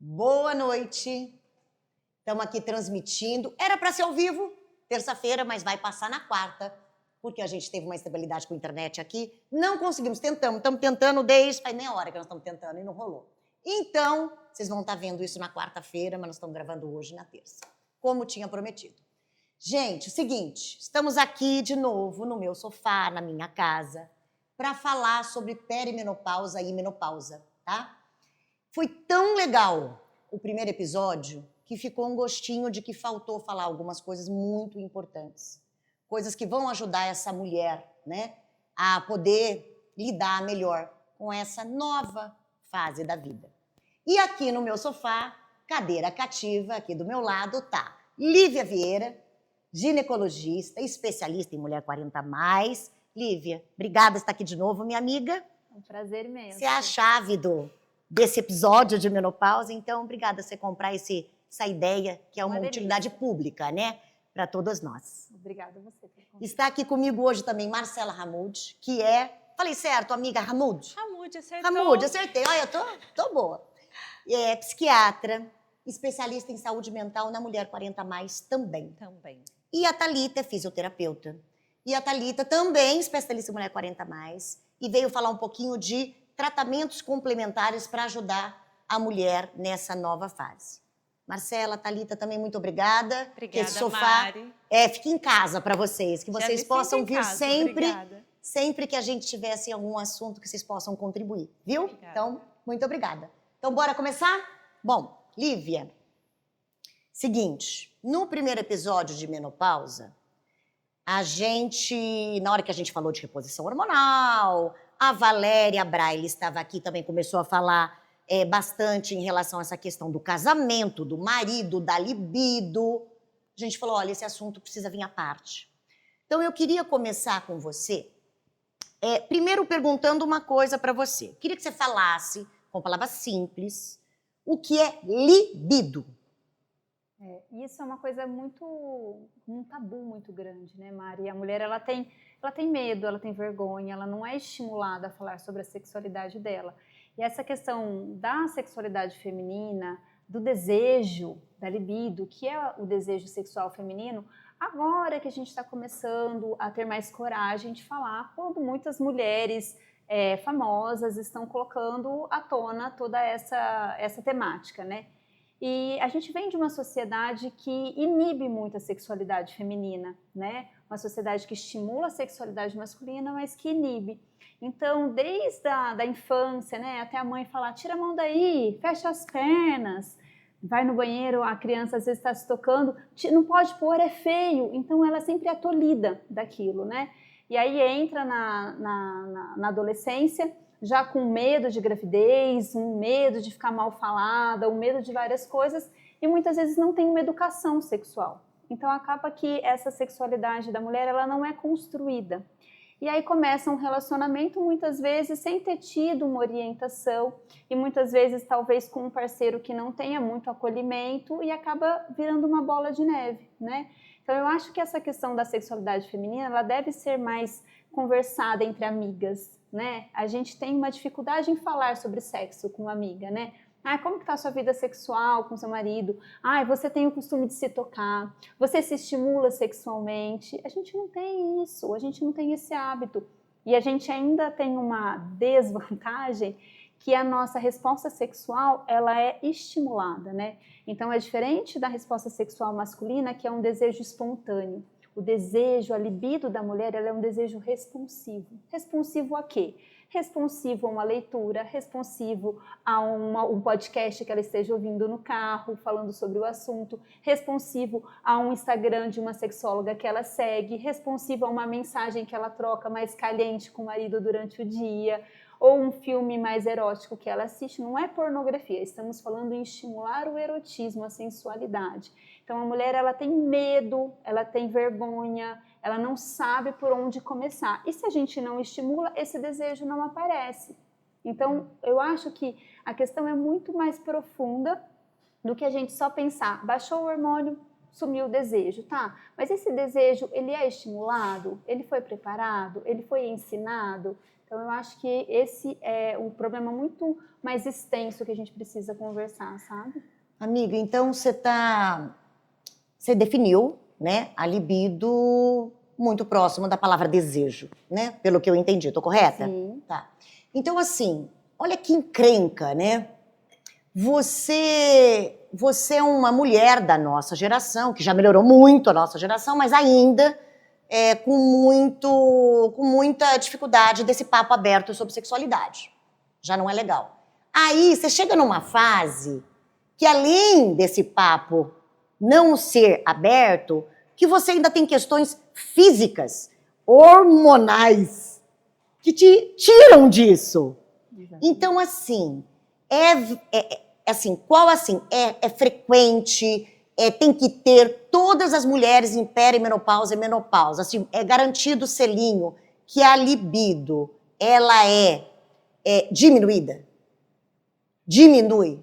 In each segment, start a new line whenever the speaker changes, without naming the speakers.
Boa noite. Estamos aqui transmitindo. Era para ser ao vivo, terça-feira, mas vai passar na quarta, porque a gente teve uma instabilidade com a internet aqui. Não conseguimos, estamos tentando desde faz meia hora que nós estamos tentando e não rolou. Então, vocês vão estar vendo isso na quarta-feira, mas nós estamos gravando hoje na terça, como tinha prometido. Gente, o seguinte, estamos aqui de novo no meu sofá, na minha casa, para falar sobre perimenopausa e menopausa, tá? Foi tão legal o primeiro episódio que ficou um gostinho de que faltou falar algumas coisas muito importantes. Coisas que vão ajudar essa mulher, né, a poder lidar melhor com essa nova fase da vida. E aqui no meu sofá, cadeira cativa, aqui do meu lado, tá Lívia Vieira, ginecologista, especialista em mulher 40+. Lívia, obrigada por estar aqui de novo, minha amiga.
É um prazer imenso.
Você é a chave desse episódio de menopausa, então obrigada por você comprar essa ideia, que é uma utilidade pública, né, para todas nós.
Obrigada a você.
Está aqui comigo hoje também Marcela Hamoud, que é, falei certo, amiga Hamoud?
Hamoud, acertou.
Hamoud, acertei, olha, tô boa. É psiquiatra, especialista em saúde mental na mulher 40+, também. E a Thalita é fisioterapeuta. E a Thalita também especialista em mulher 40+, e veio falar um pouquinho de tratamentos complementares para ajudar a mulher nessa nova fase. Marcela, Thalita, também muito obrigada.
Obrigada,
esse sofá
Mari.
fica em casa para vocês, que vocês possam vir
casa.
sempre,
Obrigada.
sempre que a gente tivesse algum assunto que vocês possam contribuir, viu?
Obrigada.
Então, muito obrigada. Então, bora começar? Bom, Lívia, seguinte, no primeiro episódio de menopausa, na hora que a gente falou de reposição hormonal, a Valéria Braille estava aqui, também começou a falar bastante em relação a essa questão do casamento, do marido, da libido. A gente falou, olha, esse assunto precisa vir à parte. Então, eu queria começar com você, primeiro perguntando uma coisa para você. Eu queria que você falasse, com palavras simples, o que é libido.
Isso é uma coisa um tabu muito grande, né, Mari? A mulher, ela tem medo, ela tem vergonha, ela não é estimulada a falar sobre a sexualidade dela. E essa questão da sexualidade feminina, do desejo, da libido, que é o desejo sexual feminino, agora que a gente está começando a ter mais coragem de falar, quando muitas mulheres famosas estão colocando à tona toda essa temática, né? E a gente vem de uma sociedade que inibe muito a sexualidade feminina, né? Uma sociedade que estimula a sexualidade masculina, mas que inibe. Então, desde a infância, né, até a mãe falar, tira a mão daí, fecha as pernas, vai no banheiro, a criança às vezes está se tocando, não pode pôr, é feio. Então, ela sempre é tolhida daquilo, né? E aí entra na adolescência, já com medo de gravidez, um medo de ficar mal falada, um medo de várias coisas, e muitas vezes não tem uma educação sexual. Então acaba que essa sexualidade da mulher, ela não é construída. E aí começa um relacionamento muitas vezes sem ter tido uma orientação, e muitas vezes talvez com um parceiro que não tenha muito acolhimento, e acaba virando uma bola de neve, né? Então eu acho que essa questão da sexualidade feminina, ela deve ser mais conversada entre amigas, né? A gente tem uma dificuldade em falar sobre sexo com uma amiga, né? Como que tá a sua vida sexual com seu marido? Você tem o costume de se tocar? Você se estimula sexualmente? A gente não tem isso, a gente não tem esse hábito. E a gente ainda tem uma desvantagem que a nossa resposta sexual, ela é estimulada, né? Então é diferente da resposta sexual masculina, que é um desejo espontâneo. O desejo, a libido da mulher, ela é um desejo responsivo. Responsivo a quê? Responsivo a uma leitura, responsivo a um podcast que ela esteja ouvindo no carro, falando sobre o assunto, responsivo a um Instagram de uma sexóloga que ela segue, responsivo a uma mensagem que ela troca mais caliente com o marido durante o dia, ou um filme mais erótico que ela assiste. Não é pornografia, estamos falando em estimular o erotismo, a sensualidade. Então a mulher, ela tem medo, ela tem vergonha, ela não sabe por onde começar. E se a gente não estimula, esse desejo não aparece. Então eu acho que a questão é muito mais profunda do que a gente só pensar, baixou o hormônio, sumiu o desejo, tá? Mas esse desejo, ele é estimulado? Ele foi preparado? Ele foi ensinado? Então, eu acho que esse é um problema muito mais extenso que a gente precisa conversar, sabe?
Amiga, então você definiu, né, a libido muito próximo da palavra desejo, né? Pelo que eu entendi, tô correta?
Sim.
Tá. Então, assim, olha que encrenca, né? Você é uma mulher da nossa geração, que já melhorou muito a nossa geração, mas ainda com muita dificuldade desse papo aberto sobre sexualidade. Já não é legal. Aí você chega numa fase que, além desse papo não ser aberto, que você ainda tem questões físicas, hormonais, que te tiram disso.
Exatamente.
Então, assim, é frequente, tem que ter todas as mulheres em perimenopausa e menopausa, assim, é garantido o selinho que a libido, ela é diminuída? Diminui?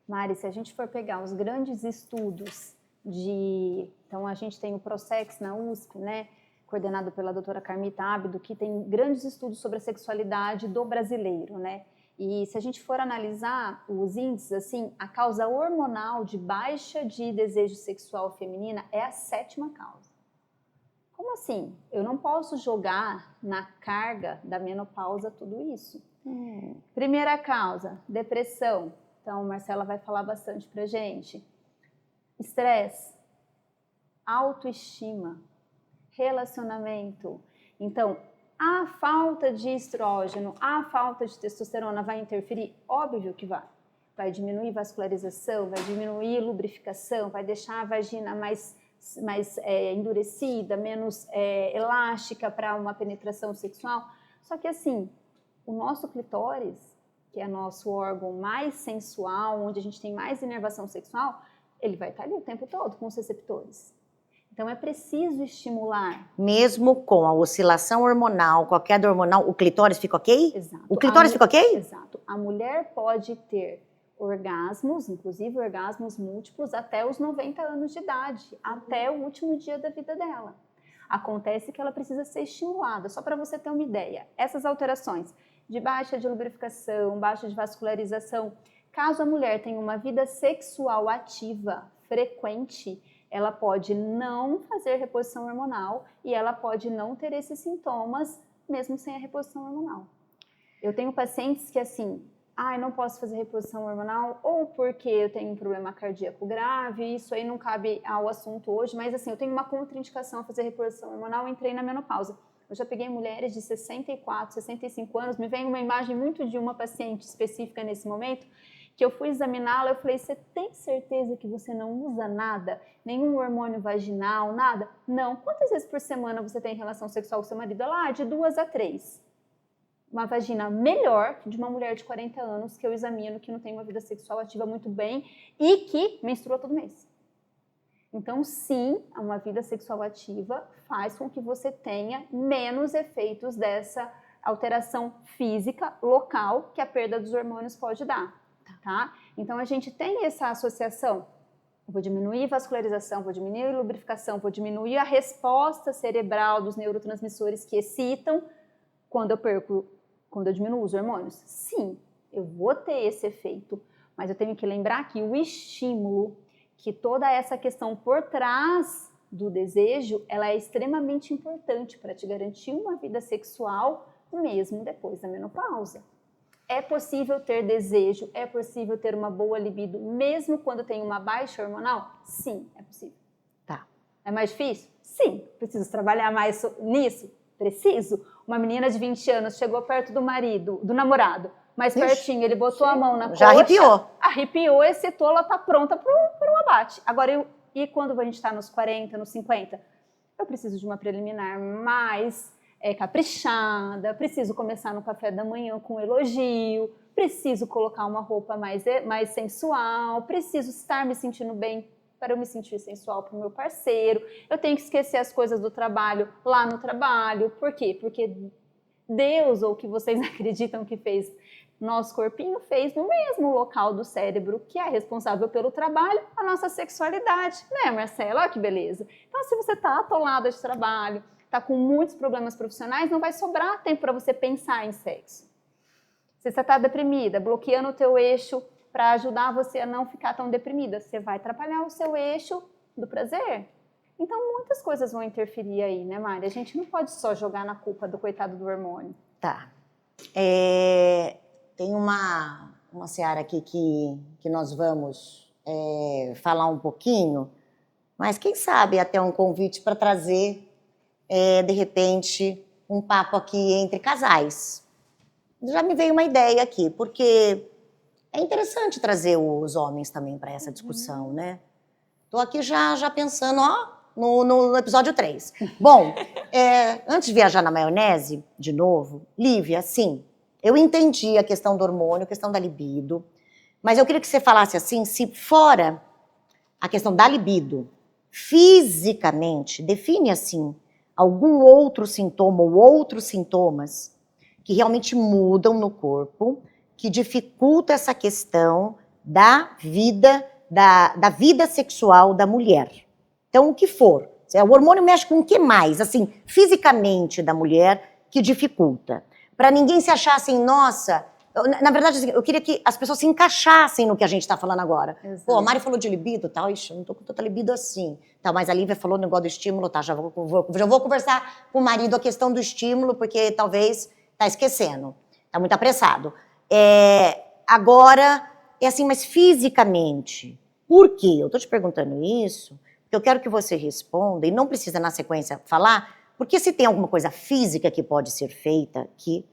Mari, se a gente for pegar os grandes estudos então a gente tem o Prosex na USP, né, coordenado pela doutora Carmita Ábido, que tem grandes estudos sobre a sexualidade do brasileiro, né? E se a gente for analisar os índices, assim, a causa hormonal de baixa de desejo sexual feminina é a 7ª causa. Como assim? Eu não posso jogar na carga da menopausa tudo isso. Primeira causa, depressão. Então, Marcela vai falar bastante pra gente. Estresse, autoestima, relacionamento. Então, a falta de estrógeno, a falta de testosterona vai interferir? Óbvio que vai. Vai diminuir vascularização, vai diminuir lubrificação, vai deixar a vagina mais endurecida, menos elástica para uma penetração sexual. Só que assim, o nosso clitóris, que é nosso órgão mais sensual, onde a gente tem mais inervação sexual, ele vai estar ali o tempo todo com os receptores. Então é preciso estimular.
Mesmo com a oscilação hormonal, com a queda hormonal, o clitóris fica ok?
Exato.
O clitóris fica ok?
Exato. A mulher pode ter orgasmos, inclusive orgasmos múltiplos, até os 90 anos de idade, até o último dia da vida dela. Acontece que ela precisa ser estimulada, só para você ter uma ideia. Essas alterações de baixa de lubrificação, baixa de vascularização, caso a mulher tenha uma vida sexual ativa, frequente, ela pode não fazer reposição hormonal e ela pode não ter esses sintomas, mesmo sem a reposição hormonal. Eu tenho pacientes que, assim, não posso fazer reposição hormonal, ou porque eu tenho um problema cardíaco grave, isso aí não cabe ao assunto hoje, mas assim, eu tenho uma contraindicação a fazer reposição hormonal, entrei na menopausa. Eu já peguei mulheres de 64, 65 anos, me vem uma imagem muito de uma paciente específica nesse momento, que eu fui examiná-la, eu falei, você tem certeza que você não usa nada? Nenhum hormônio vaginal, nada? Não. Quantas vezes por semana você tem relação sexual com seu marido? Ela, de 2 a 3. Uma vagina melhor de uma mulher de 40 anos que eu examino, que não tem uma vida sexual ativa muito bem e que menstrua todo mês. Então, sim, uma vida sexual ativa faz com que você tenha menos efeitos dessa alteração física local que a perda dos hormônios pode dar, tá? Então, a gente tem essa associação. Eu vou diminuir vascularização, vou diminuir lubrificação, vou diminuir a resposta cerebral dos neurotransmissores que excitam quando eu diminuo os hormônios. Sim, eu vou ter esse efeito, mas eu tenho que lembrar que o estímulo, que toda essa questão por trás do desejo, ela é extremamente importante para te garantir uma vida sexual mesmo depois da menopausa. É possível ter desejo, é possível ter uma boa libido mesmo quando tem uma baixa hormonal? Sim, é possível.
Tá.
É mais difícil? Sim. Preciso trabalhar mais nisso? Preciso. Uma menina de 20 anos chegou perto do marido, do namorado, mais pertinho, ele botou a mão na coxa.
Já arrepiou.
Arrepiou, excitou, ela tá pronta para um abate. Agora, e quando a gente está nos 40, nos 50? Eu preciso de uma preliminar mais caprichada, preciso começar no café da manhã com elogio, preciso colocar uma roupa mais sensual, preciso estar me sentindo bem para eu me sentir sensual para o meu parceiro. Eu tenho que esquecer as coisas do trabalho lá no trabalho. Por quê? Porque Deus, ou o que vocês acreditam que fez, nosso corpinho fez no mesmo local do cérebro que é responsável pelo trabalho, a nossa sexualidade, né, Marcela? Olha que beleza. Então, se você está atolada de trabalho, está com muitos problemas profissionais, não vai sobrar tempo para você pensar em sexo. Se você está deprimida, bloqueando o teu eixo para ajudar você a não ficar tão deprimida, você vai atrapalhar o seu eixo do prazer. Então, muitas coisas vão interferir aí, né, Mari? A gente não pode só jogar na culpa do coitado do hormônio.
Tá. Tem uma seara aqui que nós vamos falar um pouquinho, mas quem sabe até um convite para trazer, de repente, um papo aqui entre casais. Já me veio uma ideia aqui, porque é interessante trazer os homens também para essa discussão, né? Tô aqui já pensando, no episódio 3. Bom, antes de viajar na maionese, de novo, Lívia, sim, eu entendi a questão do hormônio, a questão da libido, mas eu queria que você falasse assim, se fora a questão da libido, fisicamente, define assim, algum outro sintoma ou outros sintomas que realmente mudam no corpo, que dificulta essa questão da vida sexual da mulher. Então, o que for. O hormônio mexe com o que mais? Assim, fisicamente da mulher, que dificulta. Para ninguém se achar assim, nossa... Na verdade, assim, eu queria que as pessoas se encaixassem no que a gente está falando agora.
Exato.
Pô, a Mari falou de libido, tal, ixi, eu não tô com tanta libido assim. Tá, mas a Lívia falou no negócio do estímulo, tá, já vou conversar com o marido a questão do estímulo, porque talvez tá esquecendo, tá muito apressado. Agora, assim, mas fisicamente, por quê? Eu tô te perguntando isso, porque eu quero que você responda, e não precisa na sequência falar, porque se tem alguma coisa física que pode ser feita, que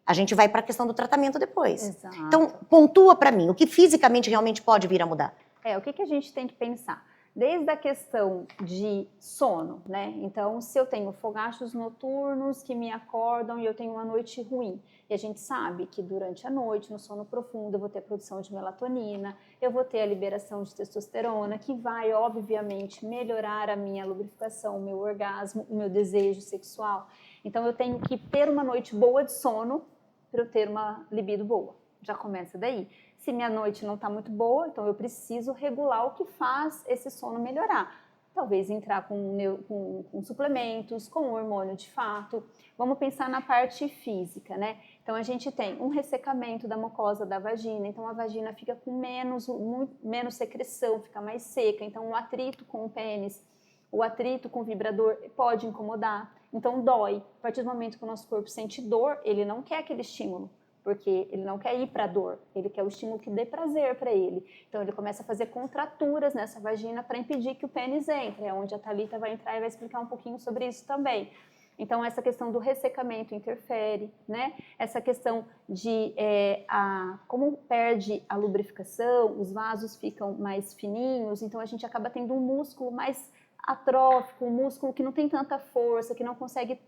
a gente vai para a questão do tratamento depois.
Exato.
Então, pontua para mim, o que fisicamente realmente pode vir a mudar?
O que a gente tem que pensar? Desde a questão de sono, né? Então, se eu tenho fogachos noturnos que me acordam e eu tenho uma noite ruim, e a gente sabe que durante a noite, no sono profundo, eu vou ter produção de melatonina, eu vou ter a liberação de testosterona, que vai, obviamente, melhorar a minha lubrificação, o meu orgasmo, o meu desejo sexual. Então, eu tenho que ter uma noite boa de sono para eu ter uma libido boa. Já começa daí. Se minha noite não está muito boa, então eu preciso regular o que faz esse sono melhorar. Talvez entrar com suplementos, com hormônio de fato. Vamos pensar na parte física, né? Então a gente tem um ressecamento da mucosa da vagina, então a vagina fica com menos secreção, fica mais seca. Então o atrito com o pênis, o atrito com o vibrador pode incomodar, então dói. A partir do momento que o nosso corpo sente dor, ele não quer aquele estímulo, porque ele não quer ir para a dor, ele quer o estímulo que dê prazer para ele. Então ele começa a fazer contraturas nessa vagina para impedir que o pênis entre, é onde a Thalita vai entrar e vai explicar um pouquinho sobre isso também. Então essa questão do ressecamento interfere, né? Essa questão de como perde a lubrificação, os vasos ficam mais fininhos, então a gente acaba tendo um músculo mais atrófico, um músculo que não tem tanta força, que não consegue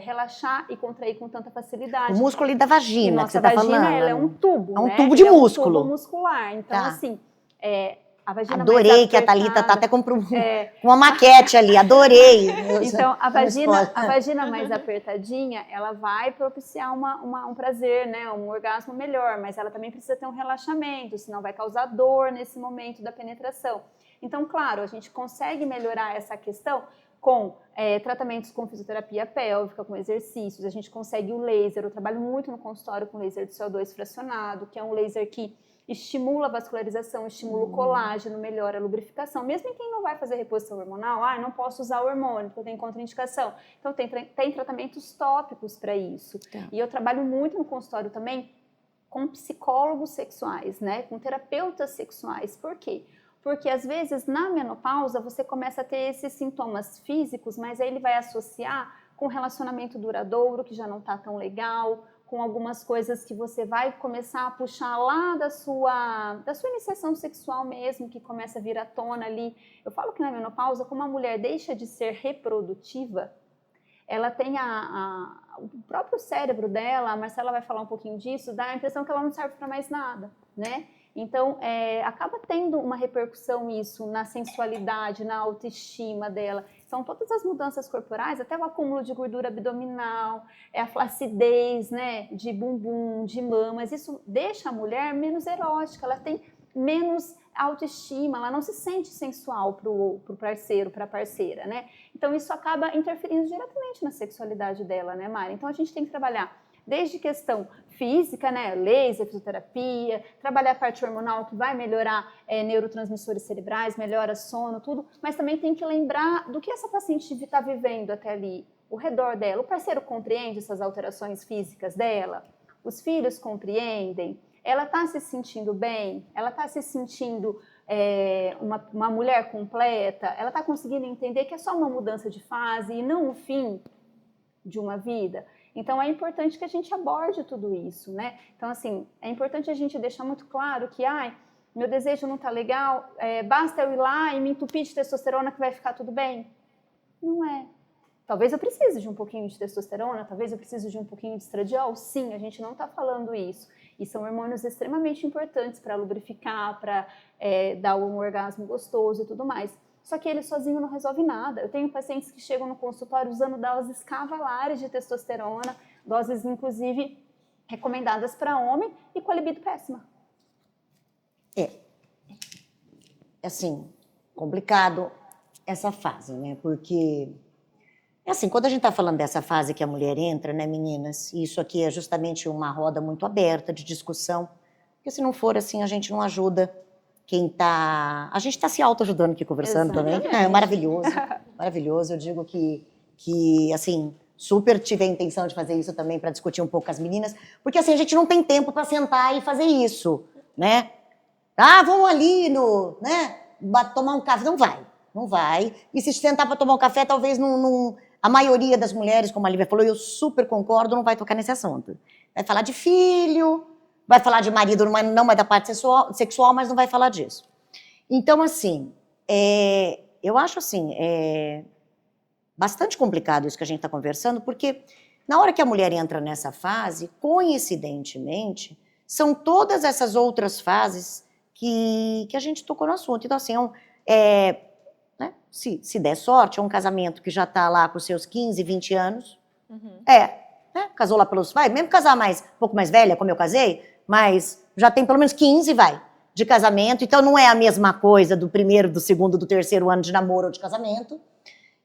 relaxar e contrair com tanta facilidade.
O músculo ali da vagina, que você tá falando.
Nossa vagina, ela é um tubo,
é um
né?
tubo de músculo.
É um tubo muscular. Então, assim, a vagina
adorei
mais
que a Thalita tá até com
é,
uma maquete ali, adorei.
Então, a vagina mais apertadinha, ela vai propiciar um prazer, né? Um orgasmo melhor, mas ela também precisa ter um relaxamento, senão vai causar dor nesse momento da penetração. Então, claro, a gente consegue melhorar essa questão com tratamentos com fisioterapia pélvica, com exercícios, a gente consegue o laser, eu trabalho muito no consultório com laser de CO2 fracionado, que é um laser que estimula a vascularização, estimula o colágeno, melhora a lubrificação, mesmo em quem não vai fazer reposição hormonal, não posso usar o hormônio, porque eu tenho contraindicação. Então tem tratamentos tópicos para isso. Tá. E eu trabalho muito no consultório também com psicólogos sexuais, né, com terapeutas sexuais. Por quê? Porque às vezes na menopausa você começa a ter esses sintomas físicos, mas aí ele vai associar com relacionamento duradouro, que já não está tão legal, com algumas coisas que você vai começar a puxar lá da sua iniciação sexual mesmo, que começa a vir à tona ali. Eu falo que na menopausa, como a mulher deixa de ser reprodutiva, ela tem o próprio cérebro dela, a Marcela vai falar um pouquinho disso, dá a impressão que ela não serve para mais nada, né? Então, acaba tendo uma repercussão isso na sensualidade, na autoestima dela. São todas as mudanças corporais, até o acúmulo de gordura abdominal, a flacidez, né, de bumbum, de mamas. Isso deixa a mulher menos erótica, ela tem menos autoestima, ela não se sente sensual pro parceiro, pra parceira, né? Então isso acaba interferindo diretamente na sexualidade dela, né, Mari? Então a gente tem que trabalhar desde questão física, né, laser, fisioterapia, trabalhar a parte hormonal que vai melhorar neurotransmissores cerebrais, melhora sono, tudo, mas também tem que lembrar do que essa paciente está vivendo até ali, ao redor dela. O parceiro compreende essas alterações físicas dela? Os filhos compreendem? Ela está se sentindo bem? Ela está se sentindo uma mulher completa? Ela está conseguindo entender que é só uma mudança de fase e não o fim de uma vida? Então, é importante que a gente aborde tudo isso, né? Então, assim, é importante a gente deixar muito claro que, meu desejo não tá legal, basta eu ir lá e me entupir de testosterona que vai ficar tudo bem? Não é. Talvez eu precise de um pouquinho de testosterona, talvez eu precise de um pouquinho de estradiol. Sim, a gente não está falando isso. E são hormônios extremamente importantes para lubrificar, para dar um orgasmo gostoso e tudo mais. Só que ele sozinho não resolve nada. Eu tenho pacientes que chegam no consultório usando doses cavalares de testosterona, doses inclusive recomendadas para homem e com a libido péssima.
É assim, complicado essa fase, né? Porque, assim, quando a gente tá falando dessa fase que a mulher entra, né, meninas? Isso aqui é justamente uma roda muito aberta de discussão, porque se não for assim, a gente não ajuda quem tá... A gente tá se auto-ajudando aqui, conversando também. É maravilhoso, maravilhoso. Eu digo que, assim, super tive a intenção de fazer isso também para discutir um pouco com as meninas, porque, assim, a gente não tem tempo para sentar e fazer isso, né? Vamos ali né? Tomar um café. Não vai. E se sentar para tomar um café, talvez a maioria das mulheres, como a Lívia falou, eu super concordo, não vai tocar nesse assunto. Vai falar de filho, vai falar de marido, não vai da parte sexual, mas não vai falar disso. Então, assim, eu acho assim, bastante complicado isso que a gente está conversando, porque na hora que a mulher entra nessa fase, coincidentemente, são todas essas outras fases que a gente tocou no assunto. Então, assim, né, se der sorte, é um casamento que já está lá com seus 15, 20 anos. Uhum. Né, casou lá pelos... Vai, mesmo casar um pouco mais velha, como eu casei, mas já tem pelo menos 15, de casamento. Então, não é a mesma coisa do primeiro, do segundo, do terceiro ano de namoro ou de casamento.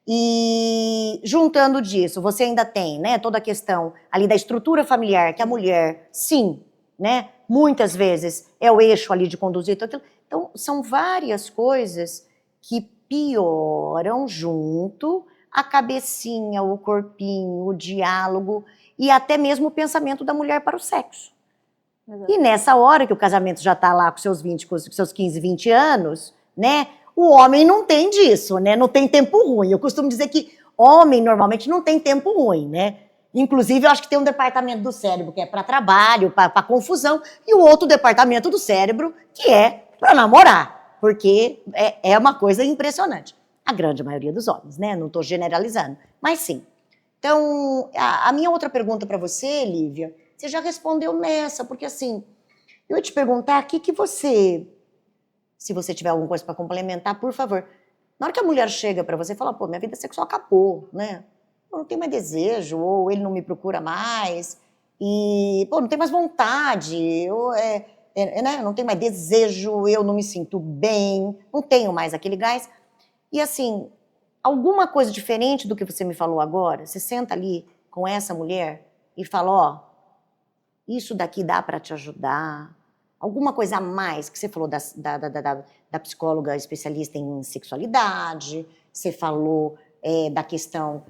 E juntando disso, você ainda tem, né, toda a questão ali da estrutura familiar, que a mulher, sim, né, muitas vezes é o eixo ali de conduzir tudo aquilo. Então, são várias coisas que pioram junto a cabecinha, o corpinho, o diálogo e até mesmo o pensamento da mulher para o sexo. Exato. E nessa hora que o casamento já está lá com seus 20, com seus 15, 20 anos, né, o homem não tem disso, né, não tem tempo ruim. Eu costumo dizer que homem normalmente não tem tempo ruim, né? Inclusive, eu acho que tem um departamento do cérebro que é para trabalho, para confusão, e o outro departamento do cérebro que é para namorar, porque é uma coisa impressionante. A grande maioria dos homens, né? Não estou generalizando, mas sim. Então, a minha outra pergunta para você, Lívia, você já respondeu nessa, porque assim, eu ia te perguntar aqui que você, se você tiver alguma coisa para complementar, por favor. Na hora que a mulher chega para você e fala, pô, minha vida sexual acabou, né? Eu não tenho mais desejo, ou ele não me procura mais, e, pô, não tenho mais vontade, ou né? Não tenho mais desejo, eu não me sinto bem, não tenho mais aquele gás. E assim, alguma coisa diferente do que você me falou agora, você senta ali com essa mulher e fala, ó, isso daqui dá para te ajudar, alguma coisa a mais que você falou da psicóloga especialista em sexualidade, você falou da questão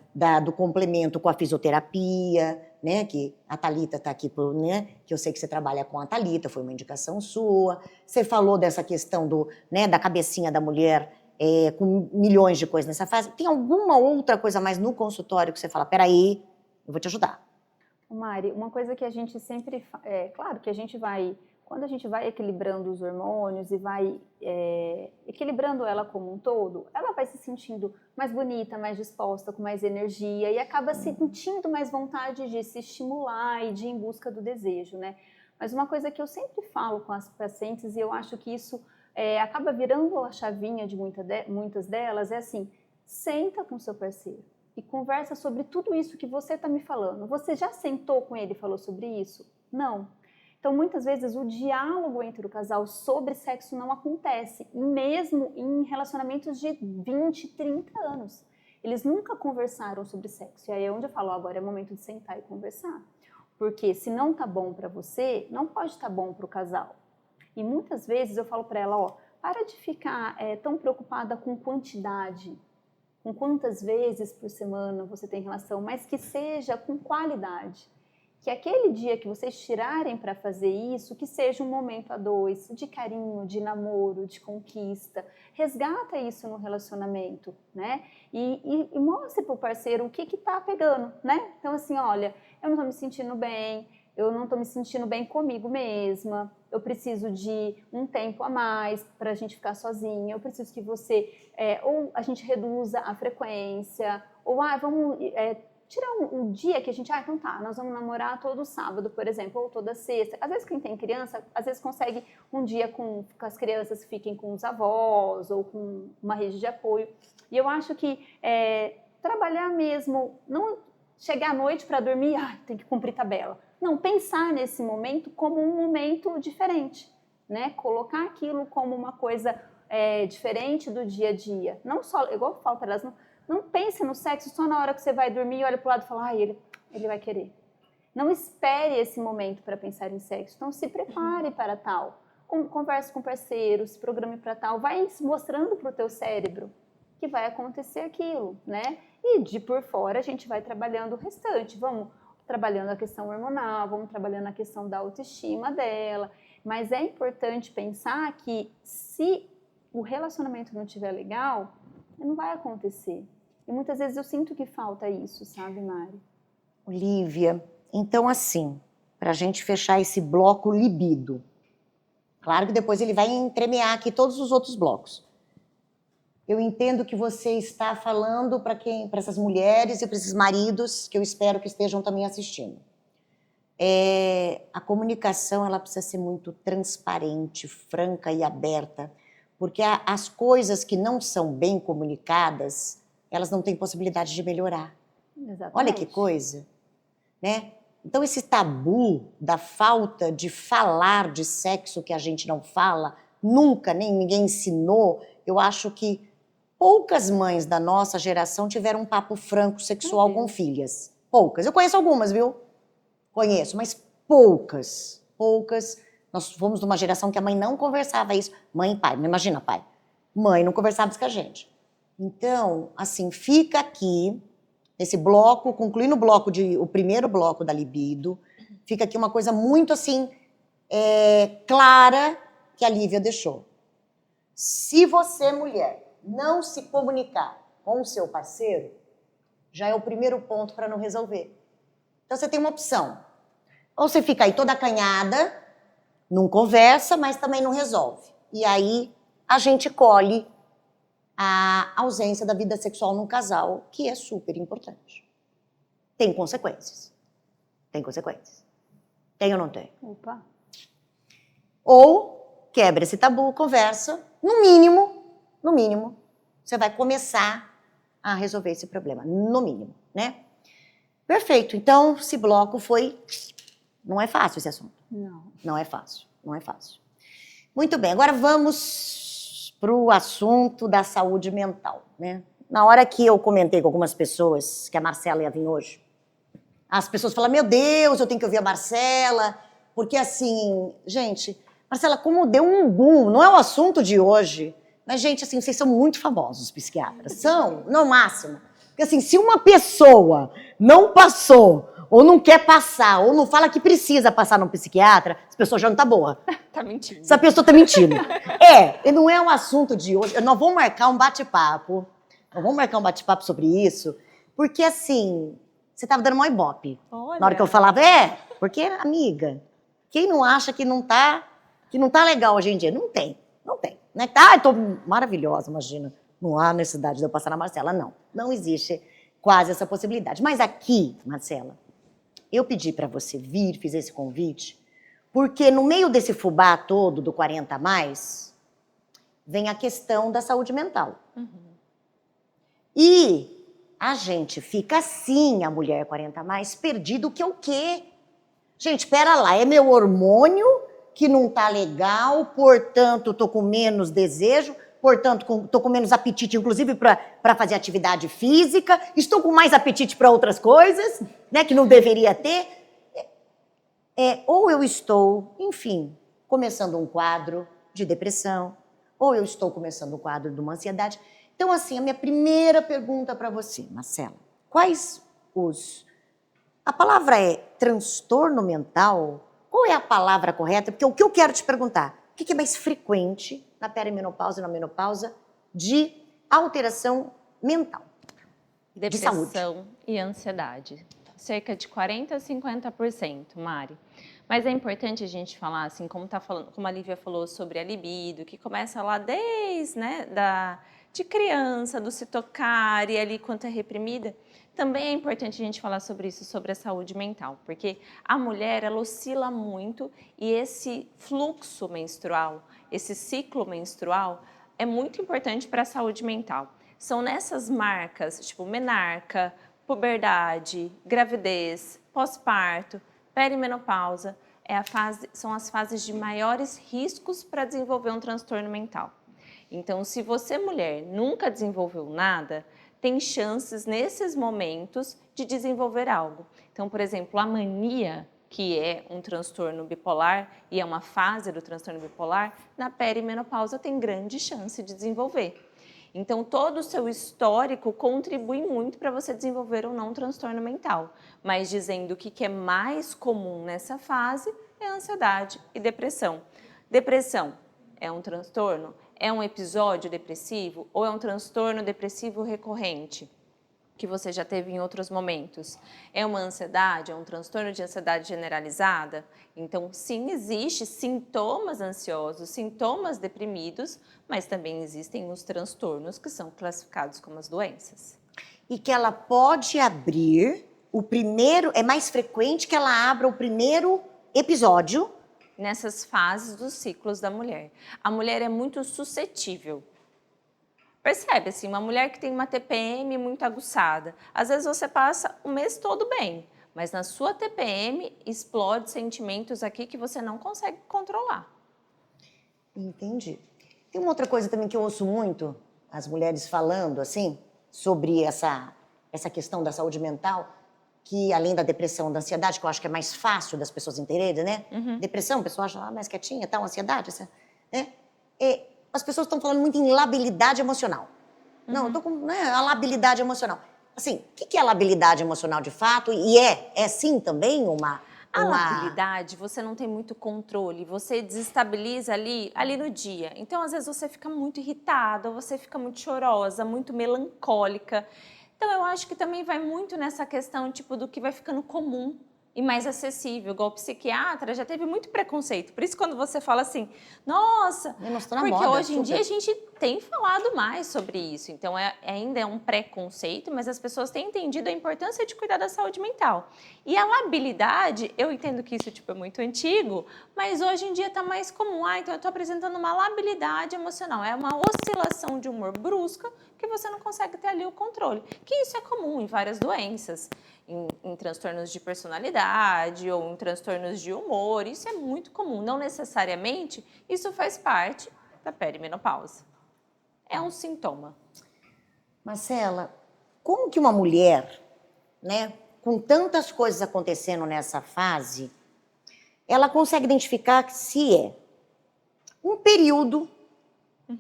do complemento com a fisioterapia, né, que a Thalita está aqui, né, que eu sei que você trabalha com a Thalita, foi uma indicação sua. Você falou dessa questão né, da cabecinha da mulher com milhões de coisas nessa fase. Tem alguma outra coisa mais no consultório que você fala, peraí, eu vou te ajudar?
Mari, uma coisa que a gente sempre... claro que a gente vai... Quando a gente vai equilibrando os hormônios e vai equilibrando ela como um todo, ela vai se sentindo mais bonita, mais disposta, com mais energia e acaba sentindo mais vontade de se estimular e de ir em busca do desejo, né? Mas uma coisa que eu sempre falo com as pacientes, e eu acho que isso acaba virando a chavinha de muitas delas, é assim, senta com seu parceiro e conversa sobre tudo isso que você está me falando. Você já sentou com ele e falou sobre isso? Não. Então, muitas vezes, o diálogo entre o casal sobre sexo não acontece, mesmo em relacionamentos de 20, 30 anos. Eles nunca conversaram sobre sexo. E aí é onde eu falo, agora é o momento de sentar e conversar. Porque se não tá bom para você, não pode estar bom para o casal. E muitas vezes eu falo para ela, ó, para de ficar tão preocupada com quantidade, com quantas vezes por semana você tem relação, mas que seja com qualidade. Que aquele dia que vocês tirarem para fazer isso, que seja um momento a dois, de carinho, de namoro, de conquista. Resgata isso no relacionamento, né? E mostre pro parceiro o que tá pegando, né? Então assim, olha, eu não tô me sentindo bem, eu não tô me sentindo bem comigo mesma, eu preciso de um tempo a mais para a gente ficar sozinha, eu preciso que você, ou a gente reduza a frequência, ou vamos... tirar um dia que a gente, então tá, nós vamos namorar todo sábado, por exemplo, ou toda sexta. Às vezes quem tem criança, às vezes consegue um dia com as crianças que fiquem com os avós ou com uma rede de apoio. E eu acho que trabalhar mesmo, não chegar à noite para dormir, tem que cumprir tabela. Não, pensar nesse momento como um momento diferente, né? Colocar aquilo como uma coisa diferente do dia a dia. Não só, igual eu falo para elas, não pense no sexo só na hora que você vai dormir e olha para o lado e fala, ele vai querer. Não espere esse momento para pensar em sexo. Então, se prepare para tal. Converse com parceiros, se programe para tal. Vai mostrando para o teu cérebro que vai acontecer aquilo, né? E de por fora a gente vai trabalhando o restante. Vamos trabalhando a questão hormonal, vamos trabalhando a questão da autoestima dela. Mas é importante pensar que se o relacionamento não estiver legal, não vai acontecer. E muitas vezes eu sinto que falta isso, sabe, Mari?
Olívia, então assim, para a gente fechar esse bloco libido, claro que depois ele vai entremear aqui todos os outros blocos. Eu entendo que você está falando para essas mulheres e para esses maridos, que eu espero que estejam também assistindo. A comunicação, ela precisa ser muito transparente, franca e aberta, porque as coisas que não são bem comunicadas, elas não têm possibilidade de melhorar.
Exatamente.
Olha que coisa, né? Então esse tabu da falta de falar de sexo que a gente não fala, nunca, nem ninguém ensinou, eu acho que poucas mães da nossa geração tiveram um papo franco sexual com filhas. Poucas. Eu conheço algumas, viu? Conheço, mas poucas. Poucas. Nós fomos de uma geração que a mãe não conversava isso. Mãe e pai, imagina pai. Mãe não conversava isso com a gente. Então, assim, fica aqui, nesse bloco, concluindo o primeiro bloco da libido, fica aqui uma coisa muito, assim, clara que a Lívia deixou. Se você, mulher, não se comunicar com o seu parceiro, já é o primeiro ponto para não resolver. Então, você tem uma opção. Ou você fica aí toda acanhada, não conversa, mas também não resolve. E aí, a gente colhe a ausência da vida sexual num casal, que é super importante. Tem consequências. Tem consequências. Tem ou não tem?
Opa.
Ou quebra esse tabu, conversa, no mínimo, você vai começar a resolver esse problema, no mínimo, né? Perfeito, então esse bloco foi... Não é fácil esse assunto.
Não.
Não é fácil, não é fácil. Muito bem, agora vamos para o assunto da saúde mental, né? Na hora que eu comentei com algumas pessoas que a Marcela ia vir hoje, as pessoas falam, meu Deus, eu tenho que ouvir a Marcela, porque assim, gente, Marcela, como deu um boom, não é o assunto de hoje, mas gente, assim, vocês são muito famosos, os psiquiatras, são, no máximo. Porque assim, se uma pessoa não passou, ou não quer passar, ou não fala que precisa passar no psiquiatra, essa pessoa já não tá boa.
Tá mentindo.
Essa pessoa tá mentindo. E não é um assunto de hoje. Nós vamos marcar um bate-papo. Sobre isso, porque assim, você tava dando mó ibope.
Olha.
Na hora que eu falava, porque, amiga, quem não acha que não tá legal hoje em dia? Não tem. Né? Tô maravilhosa, imagina. Não há necessidade de eu passar na Marcela. Não existe quase essa possibilidade. Mas aqui, Marcela, eu pedi para você vir, fiz esse convite, porque no meio desse fubá todo do 40 a mais, vem a questão da saúde mental.
Uhum.
E a gente fica assim, a mulher 40 a mais, perdido que é o quê? Gente, espera lá, é meu hormônio que não tá legal, portanto, tô com menos desejo, portanto, tô com menos apetite, inclusive para fazer atividade física, estou com mais apetite para outras coisas, né, que não deveria ter. Ou eu estou, enfim, começando um quadro de depressão, ou eu estou começando um quadro de uma ansiedade. Então, assim, a minha primeira pergunta para você, Marcela, quais a palavra é transtorno mental? Qual é a palavra correta? Porque o que eu quero te perguntar, o que é mais frequente na perimenopausa e na menopausa de alteração mental, de saúde?
Depressão e ansiedade. Cerca de 40% a 50%, Mari. Mas é importante a gente falar, assim, como a Lívia falou sobre a libido, que começa lá desde, né, de criança, do se tocar e ali quanto é reprimida. Também é importante a gente falar sobre isso, sobre a saúde mental, porque a mulher, ela oscila muito e esse fluxo menstrual, esse ciclo menstrual é muito importante para a saúde mental. São nessas marcas, tipo menarca, puberdade, gravidez, pós-parto, perimenopausa, são as fases de maiores riscos para desenvolver um transtorno mental. Então, se você, mulher, nunca desenvolveu nada, tem chances nesses momentos de desenvolver algo. Então, por exemplo, a mania, que é um transtorno bipolar e é uma fase do transtorno bipolar, na perimenopausa tem grande chance de desenvolver. Então, todo o seu histórico contribui muito para você desenvolver ou não um transtorno mental. Mas dizendo o que é mais comum nessa fase é ansiedade e depressão. Depressão é um transtorno? É um episódio depressivo ou é um transtorno depressivo recorrente que você já teve em outros momentos? É uma ansiedade? É um transtorno de ansiedade generalizada? Então, sim, existe sintomas ansiosos, sintomas deprimidos, mas também existem os transtornos que são classificados como as doenças.
E que ela pode abrir o primeiro, é mais frequente que ela abra o primeiro episódio
nessas fases dos ciclos da mulher. A mulher é muito suscetível. Percebe, assim, uma mulher que tem uma TPM muito aguçada, às vezes você passa o mês todo bem, mas na sua TPM explode sentimentos aqui que você não consegue controlar.
Entendi. Tem uma outra coisa também que eu ouço muito, as mulheres falando, assim, sobre essa questão da saúde mental, que além da depressão, da ansiedade, que eu acho que é mais fácil das pessoas entenderem, né?
Uhum.
Depressão, a pessoa acha mais quietinha, tal, ansiedade, né? As pessoas estão falando muito em labilidade emocional. Uhum. Não, eu tô com, né, a labilidade emocional. Assim, o que é labilidade emocional de fato? E é sim também uma...
A labilidade, você não tem muito controle, você desestabiliza ali no dia. Então, às vezes, você fica muito irritada, você fica muito chorosa, muito melancólica. Então, eu acho que também vai muito nessa questão, tipo, do que vai ficando comum e mais acessível. Igual o psiquiatra já teve muito preconceito. Por isso, quando você fala assim, nossa, porque
moda,
hoje em dia a gente tem falado mais sobre isso. Então, ainda é um preconceito, mas as pessoas têm entendido a importância de cuidar da saúde mental. E a labilidade, eu entendo que isso tipo, é muito antigo, mas hoje em dia está mais comum. Então eu estou apresentando uma labilidade emocional. É uma oscilação de humor brusca que você não consegue ter ali o controle. Que isso é comum em várias doenças, em transtornos de personalidade ou em transtornos de humor. Isso é muito comum. Não necessariamente isso faz parte da perimenopausa. É um sintoma.
Marcela, como que uma mulher, né, com tantas coisas acontecendo nessa fase, ela consegue identificar se é um período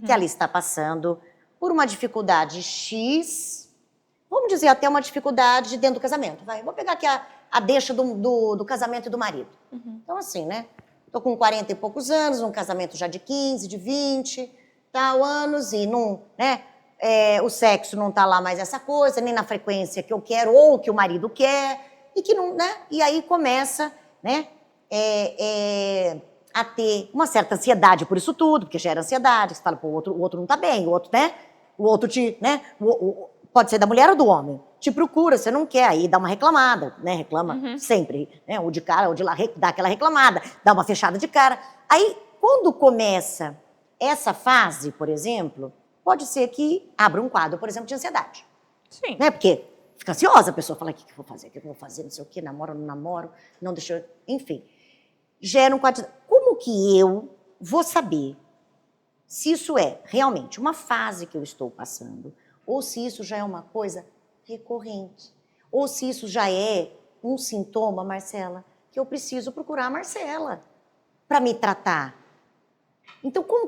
que ela está passando por uma dificuldade X, vamos dizer até uma dificuldade dentro do casamento. Vou pegar aqui a deixa do casamento e do marido. Então assim, né, tô com 40 e poucos anos, um casamento já de 15, de 20, tal anos e não, né, o sexo não tá lá mais essa coisa, nem na frequência que eu quero ou que o marido quer, e que não, né? E aí começa, né, a ter uma certa ansiedade por isso tudo, porque gera ansiedade, você fala, pô, o outro não tá bem, o outro, né? O outro pode ser da mulher ou do homem, te procura, você não quer, aí dá uma reclamada, né? Reclama sempre, né? Ou de cara, ou de lá, dá aquela reclamada, dá uma fechada de cara. Aí, quando começa essa fase, por exemplo, pode ser que abra um quadro, por exemplo, de ansiedade.
Sim.
Né? Porque fica ansiosa a pessoa, fala, o que eu vou fazer, o que eu vou fazer, não sei o quê, namoro, não namoro, não deixa eu... Enfim, gera um quadro... Como que eu vou saber se isso é realmente uma fase que eu estou passando, ou se isso já é uma coisa recorrente, ou se isso já é um sintoma, Marcela, que eu preciso procurar a Marcela para me tratar. Então, como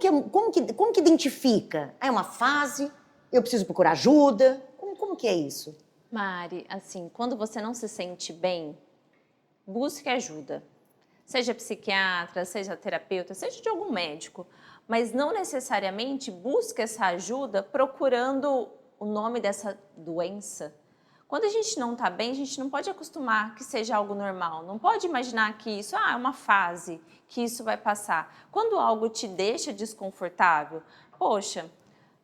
que identifica? É uma fase? Eu preciso procurar ajuda? Como que é isso?
Mari, assim, quando você não se sente bem, busque ajuda. Seja psiquiatra, seja terapeuta, seja de algum médico. Mas não necessariamente busque essa ajuda procurando o nome dessa doença. Quando a gente não está bem, a gente não pode acostumar que seja algo normal. Não pode imaginar que isso é uma fase, que isso vai passar. Quando algo te deixa desconfortável, poxa,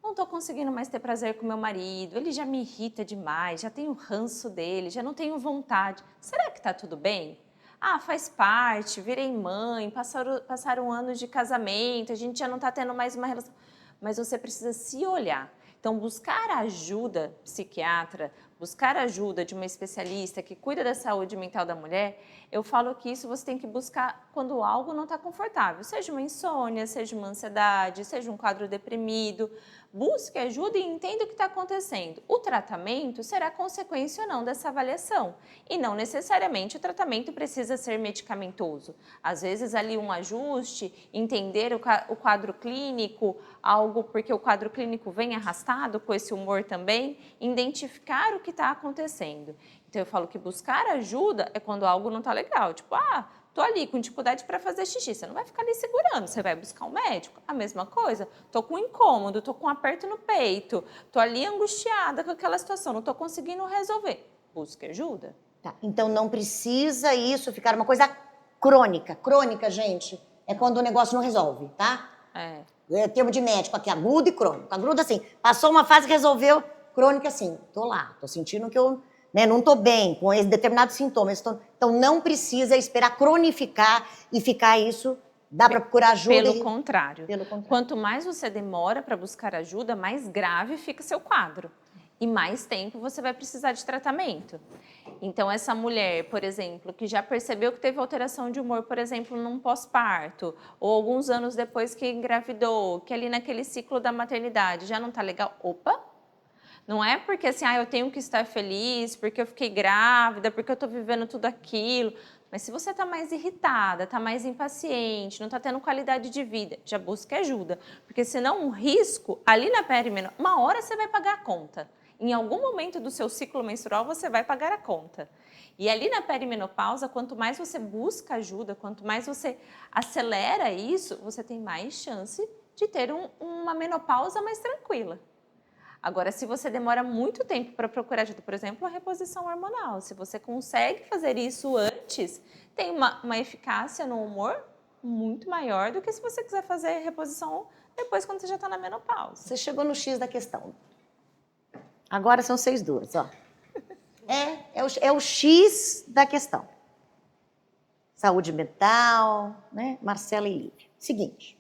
não estou conseguindo mais ter prazer com meu marido, ele já me irrita demais, já tenho ranço dele, já não tenho vontade. Será que está tudo bem? Ah, faz parte, virei mãe, passaram anos de casamento, a gente já não está tendo mais uma relação. Mas você precisa se olhar. Então, buscar ajuda psiquiatra, buscar ajuda de uma especialista que cuida da saúde mental da mulher, eu falo que isso você tem que buscar quando algo não está confortável. Seja uma insônia, seja uma ansiedade, seja um quadro deprimido. Busque ajuda e entenda o que está acontecendo. O tratamento será consequência ou não dessa avaliação. E não necessariamente o tratamento precisa ser medicamentoso. Às vezes ali um ajuste, entender o quadro clínico, algo porque o quadro clínico vem arrastado com esse humor também, identificar o que está acontecendo. Então eu falo que buscar ajuda é quando algo não está legal. Tipo, tô ali com dificuldade para fazer xixi. Você não vai ficar ali segurando, você vai buscar um médico. A mesma coisa, tô com incômodo, tô com um aperto no peito, tô ali angustiada com aquela situação, não tô conseguindo resolver. Busque ajuda.
Tá, então não precisa isso ficar uma coisa crônica. Crônica, gente, é quando o negócio não resolve, tá? É termo de médico aqui, agudo e crônico. Agudo assim, passou uma fase, resolveu. Crônica assim, tô lá, tô sentindo que eu não tô bem com esse determinado sintoma. Então não precisa esperar cronificar e ficar isso. Dá para procurar ajuda?
Pelo contrário.
Pelo contrário.
Quanto mais você demora para buscar ajuda, mais grave fica seu quadro. E mais tempo você vai precisar de tratamento. Então, essa mulher, por exemplo, que já percebeu que teve alteração de humor, por exemplo, num pós-parto, ou alguns anos depois que engravidou, que ali naquele ciclo da maternidade já não tá legal, opa! Não é porque assim, eu tenho que estar feliz, porque eu fiquei grávida, porque eu tô vivendo tudo aquilo. Mas se você tá mais irritada, tá mais impaciente, não tá tendo qualidade de vida, já busque ajuda. Porque senão um risco, ali na perimenopausa, uma hora você vai pagar a conta. Em algum momento do seu ciclo menstrual, você vai pagar a conta. E ali na perimenopausa, quanto mais você busca ajuda, quanto mais você acelera isso, você tem mais chance de ter uma menopausa mais tranquila. Agora, se você demora muito tempo para procurar ajuda, por exemplo, a reposição hormonal, se você consegue fazer isso antes, tem uma eficácia no humor muito maior do que se você quiser fazer reposição depois, quando você já está na menopausa.
Você chegou no X da questão. Agora são 6:02, ó. É o X da questão. Saúde mental, né? Marcela e Lívia. Seguinte.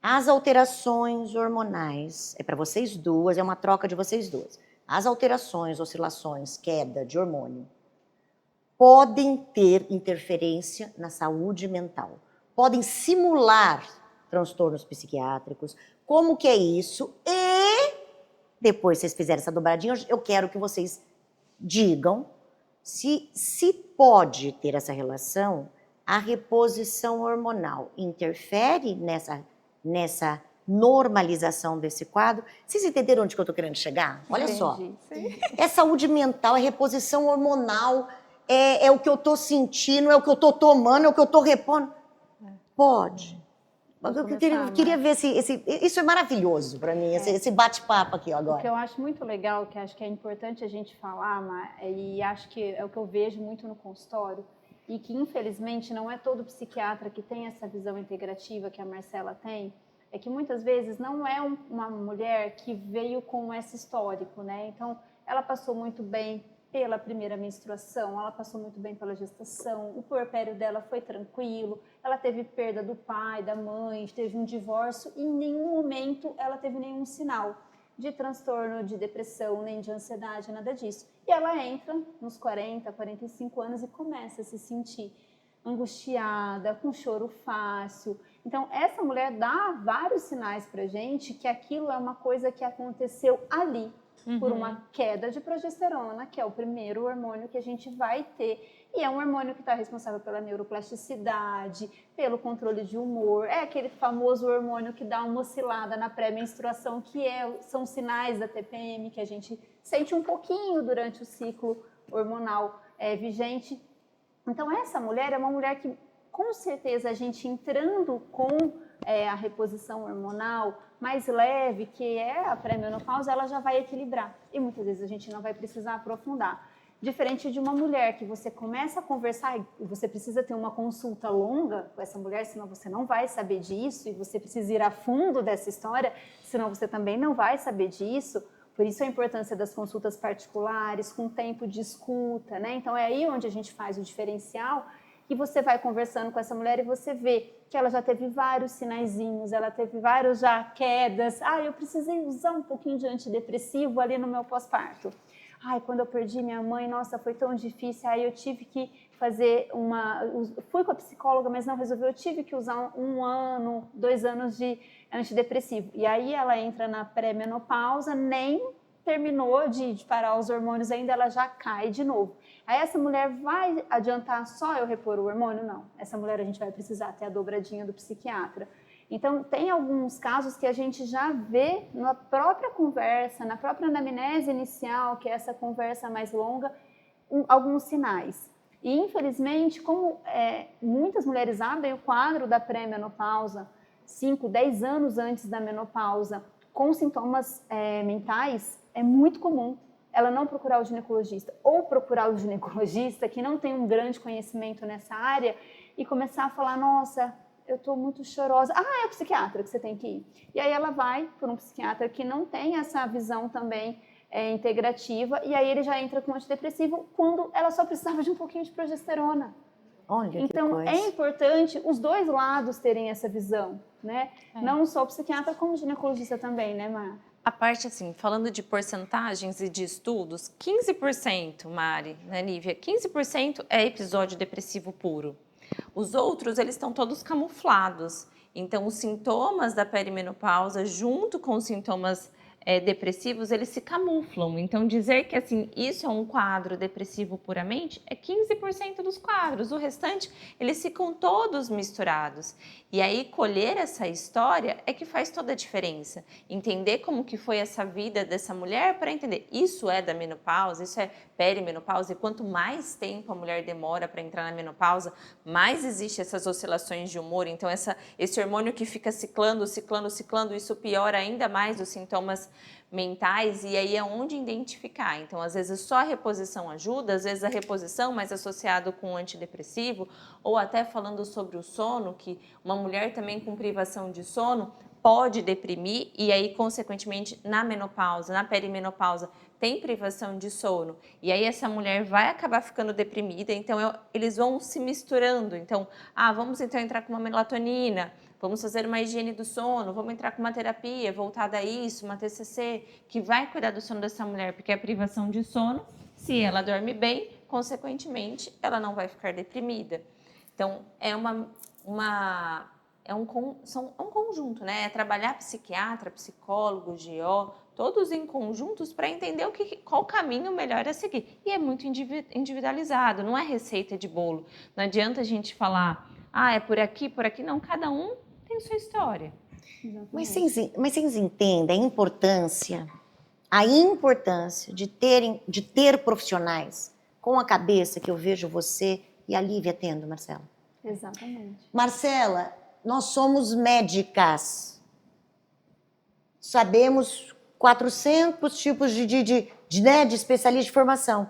As alterações hormonais, é para vocês duas, é uma troca de vocês duas. As alterações, oscilações, queda de hormônio, podem ter interferência na saúde mental. Podem simular transtornos psiquiátricos. Como que é isso? E depois vocês fizerem essa dobradinha, eu quero que vocês digam se pode ter essa relação, a reposição hormonal interfere nessa normalização desse quadro. Vocês entenderam onde que eu estou querendo chegar? Olha
Entendi,
só.
sim.
É saúde mental, é reposição hormonal, é o que eu estou sentindo, é o que eu estou tomando, é o que eu estou repondo. Pode. Eu queria ver isso é maravilhoso para mim, esse bate-papo aqui ó, agora.
O que eu acho muito legal, que acho que é importante a gente falar, e acho que é o que eu vejo muito no consultório, e que infelizmente não é todo psiquiatra que tem essa visão integrativa que a Marcela tem, é que muitas vezes não é uma mulher que veio com esse histórico, né? Então, ela passou muito bem pela primeira menstruação, ela passou muito bem pela gestação, o puerpério dela foi tranquilo, ela teve perda do pai, da mãe, teve um divórcio e em nenhum momento ela teve nenhum sinal. de transtorno de depressão, nem de ansiedade, nada disso. E ela entra nos 40, 45 anos e começa a se sentir angustiada, com choro fácil. Então, essa mulher dá vários sinais pra gente que aquilo é uma coisa que aconteceu ali, por uma queda de progesterona, que é o primeiro hormônio que a gente vai ter. E é um hormônio que está responsável pela neuroplasticidade, pelo controle de humor. É aquele famoso hormônio que dá uma oscilada na pré-menstruação, que são sinais da TPM, que a gente sente um pouquinho durante o ciclo hormonal vigente. Então, essa mulher é uma mulher que, com certeza, a gente entrando com a reposição hormonal mais leve, que é a pré-menopausa, ela já vai equilibrar. E muitas vezes a gente não vai precisar aprofundar. Diferente de uma mulher que você começa a conversar e você precisa ter uma consulta longa com essa mulher, senão você não vai saber disso, e você precisa ir a fundo dessa história, senão você também não vai saber disso. Por isso a importância das consultas particulares, com tempo de escuta, né? Então é aí onde a gente faz o diferencial, e você vai conversando com essa mulher e você vê que ela já teve vários sinaizinhos, ela teve vários já quedas. Eu precisei usar um pouquinho de antidepressivo ali no meu pós-parto. Quando eu perdi minha mãe, nossa, foi tão difícil, aí eu tive que fazer fui com a psicóloga, mas não resolveu, eu tive que usar 1 ano, 2 anos de antidepressivo. E aí ela entra na pré-menopausa, nem terminou de parar os hormônios ainda, ela já cai de novo. Aí essa mulher vai adiantar só eu repor o hormônio? Não. Essa mulher a gente vai precisar ter a dobradinha do psiquiatra. Então, tem alguns casos que a gente já vê na própria conversa, na própria anamnese inicial, que é essa conversa mais longa, alguns sinais. E, infelizmente, como muitas mulheres abrem o quadro da pré-menopausa 5, 10 anos antes da menopausa, com sintomas mentais, é muito comum ela não procurar o ginecologista, ou procurar o ginecologista que não tem um grande conhecimento nessa área e começar a falar, nossa, eu estou muito chorosa. É o psiquiatra que você tem que ir. E aí ela vai por um psiquiatra que não tem essa visão também integrativa, e aí ele já entra com antidepressivo quando ela só precisava de um pouquinho de progesterona.
Olha,
então, é importante os dois lados terem essa visão, né? Não só o psiquiatra, como o ginecologista também, né, Mar?
A parte, assim, falando de porcentagens e de estudos, 15%, Mari, né, Lívia? 15% é episódio depressivo puro. Os outros, eles estão todos camuflados. Então, os sintomas da perimenopausa, junto com os sintomas depressivos, eles se camuflam. Então, dizer que assim, isso é um quadro depressivo puramente é 15% dos quadros. O restante, eles ficam todos misturados. E aí, colher essa história é que faz toda a diferença. Entender como que foi essa vida dessa mulher para entender, isso é da menopausa, isso é perimenopausa. E quanto mais tempo a mulher demora para entrar na menopausa, mais existe essas oscilações de humor. Então, esse hormônio que fica ciclando, isso piora ainda mais os sintomas mentais, e aí é onde identificar. Então, às vezes só a reposição ajuda, às vezes a reposição mais associado com antidepressivo, ou até falando sobre o sono, que uma mulher também com privação de sono pode deprimir, e aí, consequentemente, na menopausa, na perimenopausa, tem privação de sono, e aí essa mulher vai acabar ficando deprimida, então eles vão se misturando. Então, vamos então entrar com uma melatonina, vamos fazer uma higiene do sono, vamos entrar com uma terapia voltada a isso, uma TCC, que vai cuidar do sono dessa mulher, porque a privação de sono, se ela dorme bem, consequentemente, ela não vai ficar deprimida. Então, é um conjunto, né? É trabalhar psiquiatra, psicólogo, GO, todos em conjuntos para entender qual caminho melhor a seguir. E é muito individualizado, não é receita de bolo. Não adianta a gente falar, é por aqui, não. Cada um tem sua história.
Mas vocês entendem a importância de ter profissionais com a cabeça que eu vejo você e a Lívia tendo, Marcela?
Exatamente.
Marcela, nós somos médicas. Sabemos 400 tipos de especialista de formação.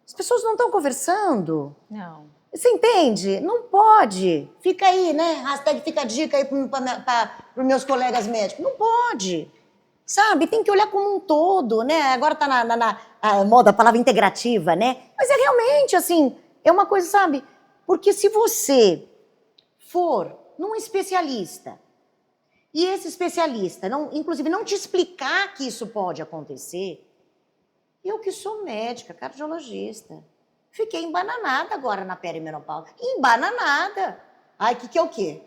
As pessoas não estão conversando.
Não.
Você entende? Não pode. Fica aí, né? Hashtag fica a dica aí para os meus colegas médicos. Não pode. Sabe? Tem que olhar como um todo, né? Agora tá na moda a palavra integrativa, né? Mas é realmente, assim, é uma coisa, sabe? Porque se você for num especialista E esse especialista, inclusive, não te explicar que isso pode acontecer, eu que sou médica, cardiologista, fiquei embananada agora na perimenopausa. Embananada. Ai, que é o quê?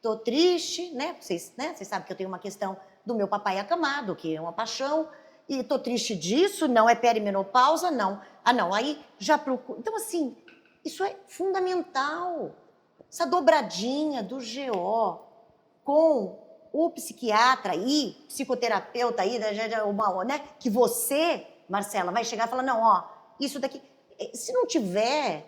Tô triste, né? Vocês sabem que eu tenho uma questão do meu papai acamado, que é uma paixão, e tô triste disso, não é perimenopausa, não. Ah, não, aí já procuro. Então, assim, isso é fundamental. Essa dobradinha do GO com o psiquiatra e psicoterapeuta aí, né? Que você, Marcela, vai chegar e falar, não, ó, isso daqui... Se não tiver...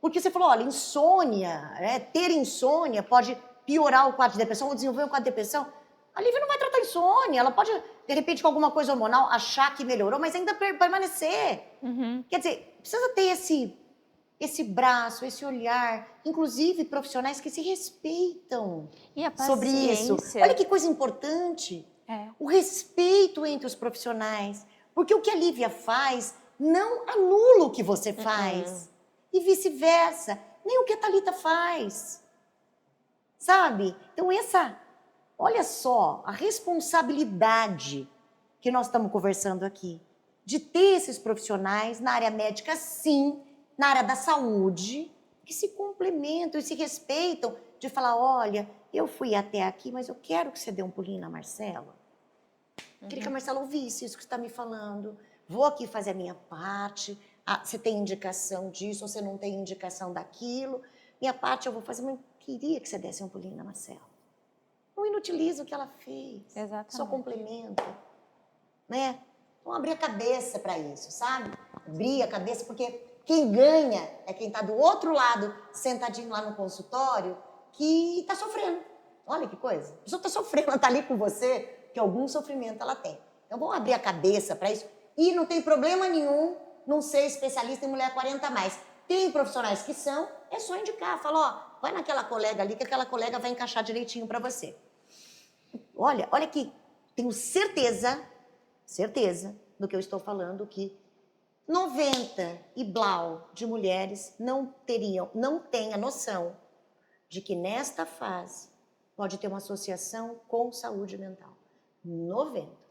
Porque você falou, olha, insônia, ter insônia pode piorar o quadro de depressão ou desenvolver o quadro de depressão. A Lívia não vai tratar insônia, ela pode, de repente, com alguma coisa hormonal, achar que melhorou, mas ainda permanecer. Quer dizer, precisa ter esse braço, esse olhar, inclusive profissionais que se respeitam
E a
sobre isso.
paciência.
Olha que coisa importante. O respeito entre os profissionais. Porque o que a Lívia faz não anula o que você faz. E vice-versa. Nem o que a Thalita faz. Sabe? Então olha só, a responsabilidade que nós estamos conversando aqui. De ter esses profissionais na área médica, sim, na área da saúde, que se complementam e se respeitam, de falar, olha, eu fui até aqui, mas eu quero que você dê um pulinho na Marcela. Queria que a Marcela ouvisse isso que você está me falando. Vou aqui fazer a minha parte. Ah, você tem indicação disso, ou você não tem indicação daquilo. Minha parte eu vou fazer, mas eu queria que você desse um pulinho na Marcela. Não inutiliza o que ela fez.
Exatamente.
Só complementa. Né? Então, abrir a cabeça para isso, sabe? Abrir a cabeça, porque quem ganha é quem está do outro lado, sentadinho lá no consultório, que está sofrendo. Olha que coisa. A pessoa está sofrendo, ela está ali com você, que algum sofrimento ela tem. Então, vamos abrir a cabeça para isso. E não tem problema nenhum não ser especialista em mulher 40 a mais. Tem profissionais que são, é só indicar. Fala, ó, vai naquela colega ali, que aquela colega vai encaixar direitinho para você. Olha que tenho certeza do que eu estou falando, que 90 e blau de mulheres não têm a noção de que nesta fase pode ter uma associação com saúde mental. 90.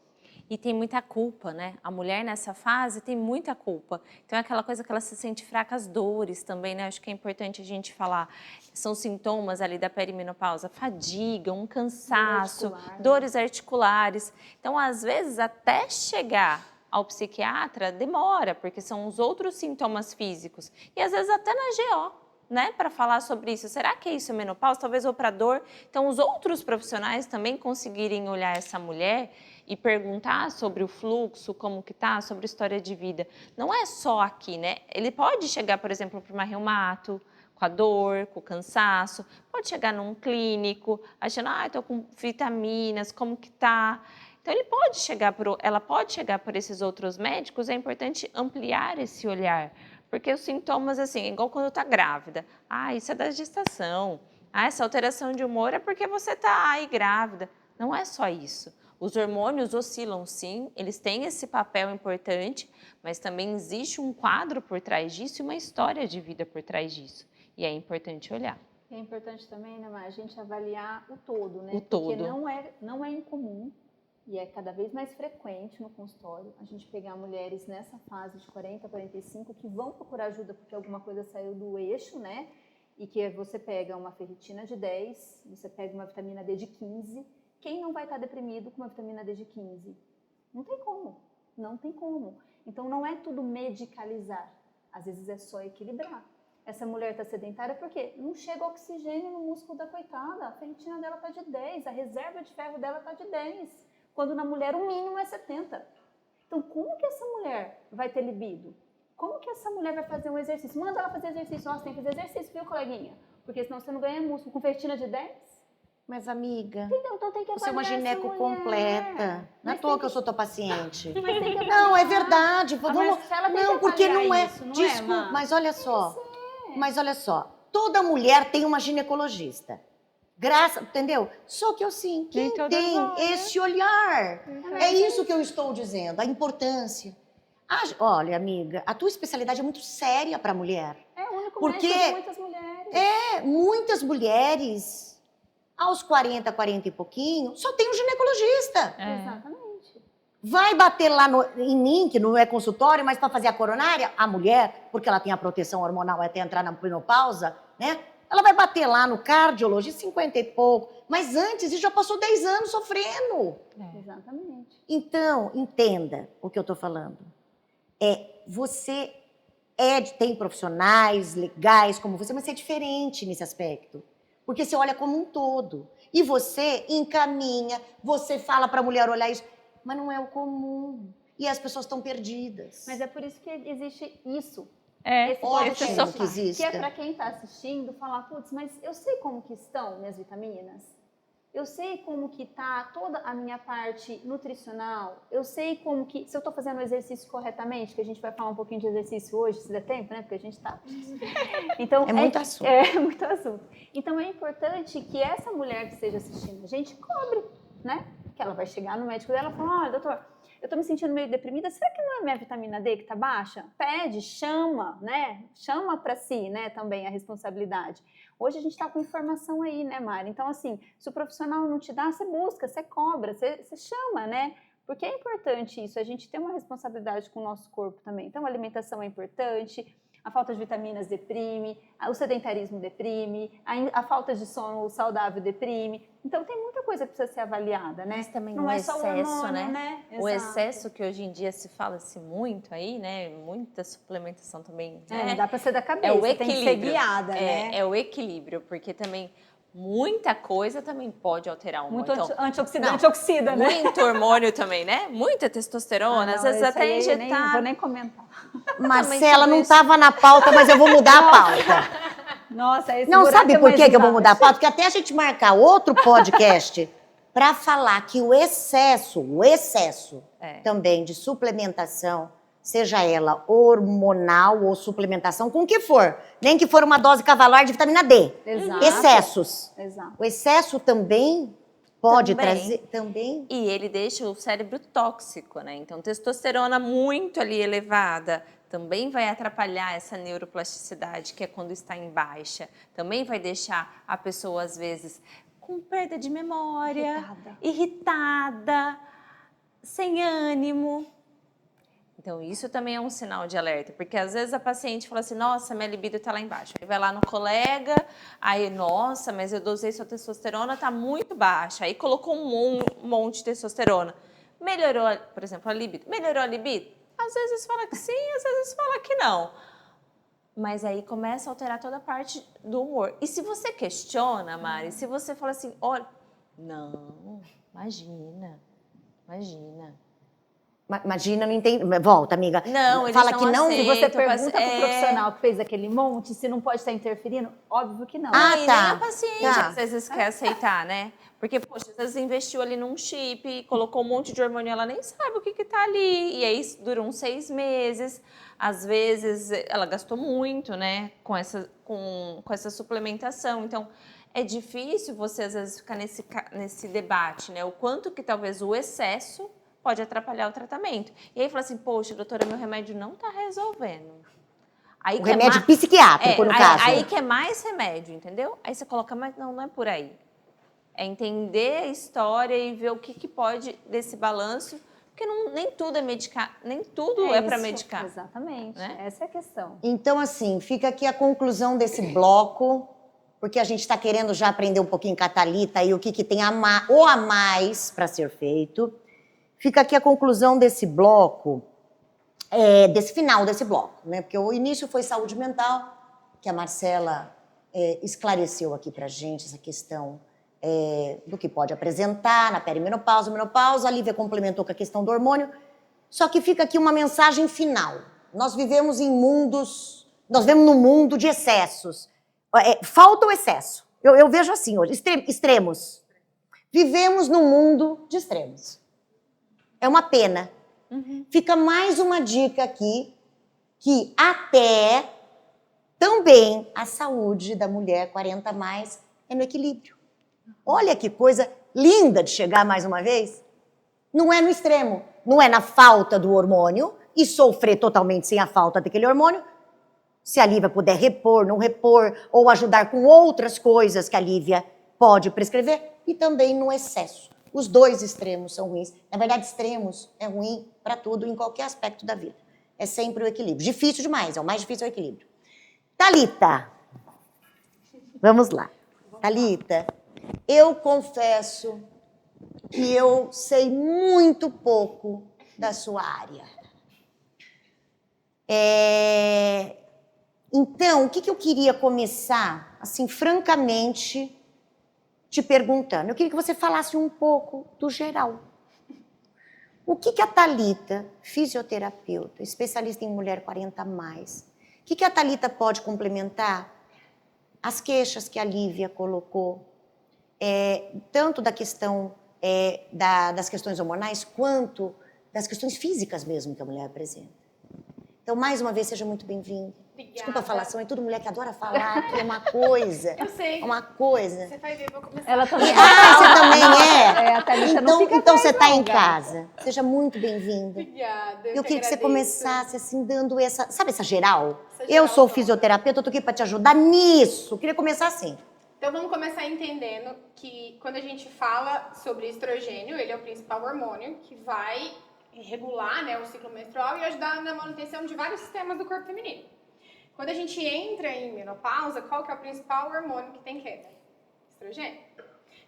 E tem muita culpa, né? A mulher nessa fase tem muita culpa. Então é aquela coisa que ela se sente fraca, as dores também, né? Acho que é importante a gente falar. São sintomas ali da perimenopausa, fadiga, um cansaço, dores articulares. Então, às vezes, até chegar ao psiquiatra demora, porque são os outros sintomas físicos. E às vezes até na GO, né, para falar sobre isso. Será que é isso menopausa? Talvez ou para dor. Então, os outros profissionais também conseguirem olhar essa mulher e perguntar sobre o fluxo, como que tá, sobre a história de vida. Não é só aqui, né? Ele pode chegar, por exemplo, para uma reumato, com a dor, com o cansaço, pode chegar num clínico, achando, tô com vitaminas, como que tá? Então, ela pode chegar por esses outros médicos, é importante ampliar esse olhar, porque os sintomas, assim, é igual quando tá grávida. Isso é da gestação. Essa alteração de humor é porque você tá aí grávida. Não é só isso. Os hormônios oscilam sim, eles têm esse papel importante, mas também existe um quadro por trás disso e uma história de vida por trás disso. E é importante olhar.
É importante também, né, a gente avaliar o todo, né?
O todo.
Porque não é incomum e é cada vez mais frequente no consultório a gente pegar mulheres nessa fase de 40 a 45 que vão procurar ajuda porque alguma coisa saiu do eixo, né? E que você pega uma ferritina de 10, você pega uma vitamina D de 15. Quem não vai estar deprimido com uma vitamina D de 15? Não tem como, não tem como. Então não é tudo medicalizar, às vezes é só equilibrar. Essa mulher está sedentária porque não chega oxigênio no músculo da coitada, a ferritina dela está de 10, a reserva de ferro dela está de 10, quando na mulher o mínimo é 70. Então como que essa mulher vai ter libido? Como que essa mulher vai fazer um exercício? Manda ela fazer exercício, nossa, tem que fazer exercício, viu, coleguinha? Porque senão você não ganha músculo com ferritina de 10.
Mas, amiga,
Então tem que
você é uma
avaliar
gineco
essa mulher.
completa. Não é à toa que eu sou tua paciente.
Mas tem que
Não, é
avaliar.
verdade.
A
Vamos...
Marcela tem
Não,
que
porque
avaliar
não é.
isso, não é,
Desculpa,
Má?
mas olha só. Mas olha só. Toda mulher tem uma ginecologista. Entendeu? Só que assim, quem tem esse olhar? É isso que eu estou dizendo, a importância. Olha, amiga, a tua especialidade é muito séria para a mulher.
É o único
Porque
médico de muitas mulheres.
muitas mulheres Aos 40, 40 e pouquinho, só tem um ginecologista.
Exatamente.
Vai bater lá em mim, que não é consultório, mas para fazer a coronária, a mulher, porque ela tem a proteção hormonal até entrar na menopausa, né? Ela vai bater lá no cardiologista, 50 e pouco. Mas antes, ele já passou 10 anos sofrendo.
Exatamente.
Então, entenda o que eu estou falando. Você tem profissionais legais como você, mas você é diferente nesse aspecto. Porque você olha como um todo. E você encaminha, você fala para a mulher olhar isso. Mas não é o comum. E as pessoas estão perdidas.
Mas é por isso que existe isso.
Esse
ótimo que existe.
Que é para quem está assistindo falar, putz, mas eu sei como que estão minhas vitaminas. Eu sei como que tá toda a minha parte nutricional. Eu sei como que, se eu estou fazendo o exercício corretamente, que a gente vai falar um pouquinho de exercício hoje, se der tempo, né? Porque a gente tá... Então,
é muito assunto.
É muito assunto. Então, é importante que essa mulher que esteja assistindo a gente cobre, né? Que ela vai chegar no médico dela e falar, olha, doutor, eu estou me sentindo meio deprimida, será que não é minha vitamina D que está baixa? Pede, chama, né? Chama para si, né, também a responsabilidade. Hoje a gente está com informação aí, né, Mari? Então, assim, se o profissional não te dá, você busca, você cobra, você chama, né? Porque é importante isso, a gente tem uma responsabilidade com o nosso corpo também. Então, a alimentação é importante, a falta de vitaminas deprime, o sedentarismo deprime, a falta de sono saudável deprime. Então, tem muita coisa que precisa ser avaliada, né?
Mas também
não
o
é
excesso,
só o hormônio,
né? O excesso que hoje em dia se fala-se muito aí, né? Muita suplementação também.
Não dá para ser da cabeça,
é o
tem que ser
equilíbrio.
guiada, né?
É o equilíbrio, porque também muita coisa também pode alterar o
Muito
hormônio.
antioxidante oxida, né?
Muito hormônio também, né? Muita testosterona, às vezes até injetar.
Não vou nem comentar.
Marcela, não estava na pauta, mas eu vou mudar a pauta.
Nossa, esse
não, sabe por que eu vou mudar a pauta? Porque até a gente marcar outro podcast para falar que o excesso também de suplementação, seja ela hormonal ou suplementação, com o que for, nem que for uma dose cavalar de vitamina D.
Exato.
Excessos.
Exato.
O excesso também pode trazer...
E ele deixa o cérebro tóxico, né? Então, testosterona muito ali elevada também vai atrapalhar essa neuroplasticidade, que é quando está em baixa. Também vai deixar a pessoa, às vezes, com perda de memória, irritada, sem ânimo. Então, isso também é um sinal de alerta, porque às vezes a paciente fala assim, nossa, minha libido está lá embaixo. Aí vai lá no colega, aí, nossa, mas eu dosei sua testosterona, está muito baixa. Aí colocou um monte de testosterona. Melhorou, por exemplo, a libido. Melhorou a libido? Às vezes fala que sim, às vezes fala que não. Mas aí começa a alterar toda a parte do humor. E se você questiona, Mari, se você fala assim, olha, não, imagina.
Imagina, não entende. Volta, amiga.
Não, eles
fala
não
que não.
Se você pergunta pro profissional que fez aquele monte, se não pode estar interferindo, óbvio que não.
Ah,
e
tá.
nem a paciente às vezes quer aceitar, né? Porque, poxa, às vezes investiu ali num chip, colocou um monte de hormônio, ela nem sabe o que tá ali. E aí dura uns 6 meses. Às vezes ela gastou muito, né? Com essa suplementação. Então, é difícil você, às vezes, ficar nesse debate, né? O quanto que talvez o excesso pode atrapalhar o tratamento. E aí fala assim, poxa, doutora, meu remédio não está resolvendo. Aí
o remédio psiquiátrico, no caso.
Aí quer mais remédio, entendeu? Aí você coloca, mas não é por aí. É entender a história e ver o que pode desse balanço, porque nem tudo é medicar, nem tudo é para medicar.
Exatamente, né? Essa é a questão.
Então, assim, fica aqui a conclusão desse bloco, porque a gente está querendo já aprender um pouquinho Catalita e o que tem a mais para ser feito. Fica aqui a conclusão desse bloco, desse final desse bloco, né? Porque o início foi saúde mental, que a Marcela esclareceu aqui pra gente, essa questão do que pode apresentar na perimenopausa, menopausa. A Lívia complementou com a questão do hormônio. Só que fica aqui uma mensagem final. Nós vivemos num mundo de excessos. Falta o excesso. Eu vejo assim hoje, extremos. Vivemos num mundo de extremos. É uma pena. Fica mais uma dica aqui, que até também a saúde da mulher 40 a mais é no equilíbrio. Olha que coisa linda de chegar mais uma vez. Não é no extremo, não é na falta do hormônio e sofrer totalmente sem a falta daquele hormônio. Se a Lívia puder repor, não repor, ou ajudar com outras coisas que a Lívia pode prescrever e também no excesso. Os dois extremos são ruins. Na verdade, extremos é ruim para tudo, em qualquer aspecto da vida. É sempre o equilíbrio. Difícil demais, é o mais difícil é o equilíbrio. Thalita, vamos lá. Thalita, eu confesso que eu sei muito pouco da sua área. Então, o que eu queria começar, assim, francamente, te perguntando? Eu queria que você falasse um pouco do geral. O que a Thalita, fisioterapeuta, especialista em mulher 40+, o que a Thalita pode complementar as queixas que a Lívia colocou, tanto da questão das questões hormonais, quanto das questões físicas mesmo que a mulher apresenta. Então, mais uma vez, seja muito bem-vinda. Desculpa a falação, é tudo mulher que adora falar, que é uma coisa.
Eu sei.
É uma coisa.
Você vai ver, vou começar.
Ela também
Você também é?
a Thalita não fica
Então
atrás,
você está
não,
em
gata.
casa. Seja muito bem-vinda.
Obrigada.
Eu queria que você
agradeço.
começasse assim, dando essa... Sabe essa geral?
Essa
Eu
geral
sou
toda.
fisioterapeuta, eu tô aqui para te ajudar nisso. Eu queria começar assim.
Então vamos começar entendendo que quando a gente fala sobre estrogênio, ele é o principal hormônio que vai regular, né, o ciclo menstrual e ajudar na manutenção de vários sistemas do corpo feminino. Quando a gente entra em menopausa, qual que é o principal hormônio que tem queda? Estrogênio.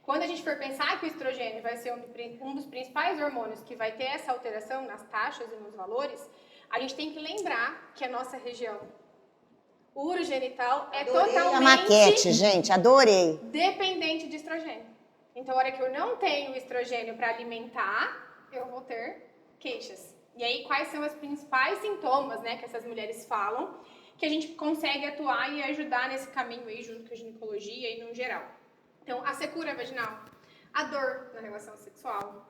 Quando a gente for pensar que o estrogênio vai ser um dos principais hormônios que vai ter essa alteração nas taxas e nos valores, a gente tem que lembrar que a nossa região urogenital é
Adorei
totalmente
a maquete, gente, adorei.
dependente de estrogênio. Então, a hora que eu não tenho estrogênio para alimentar, eu vou ter queixas. E aí, quais são os principais sintomas, né, que essas mulheres falam, que a gente consegue atuar e ajudar nesse caminho aí, junto com a ginecologia e no geral. Então, a secura vaginal, a dor na relação sexual,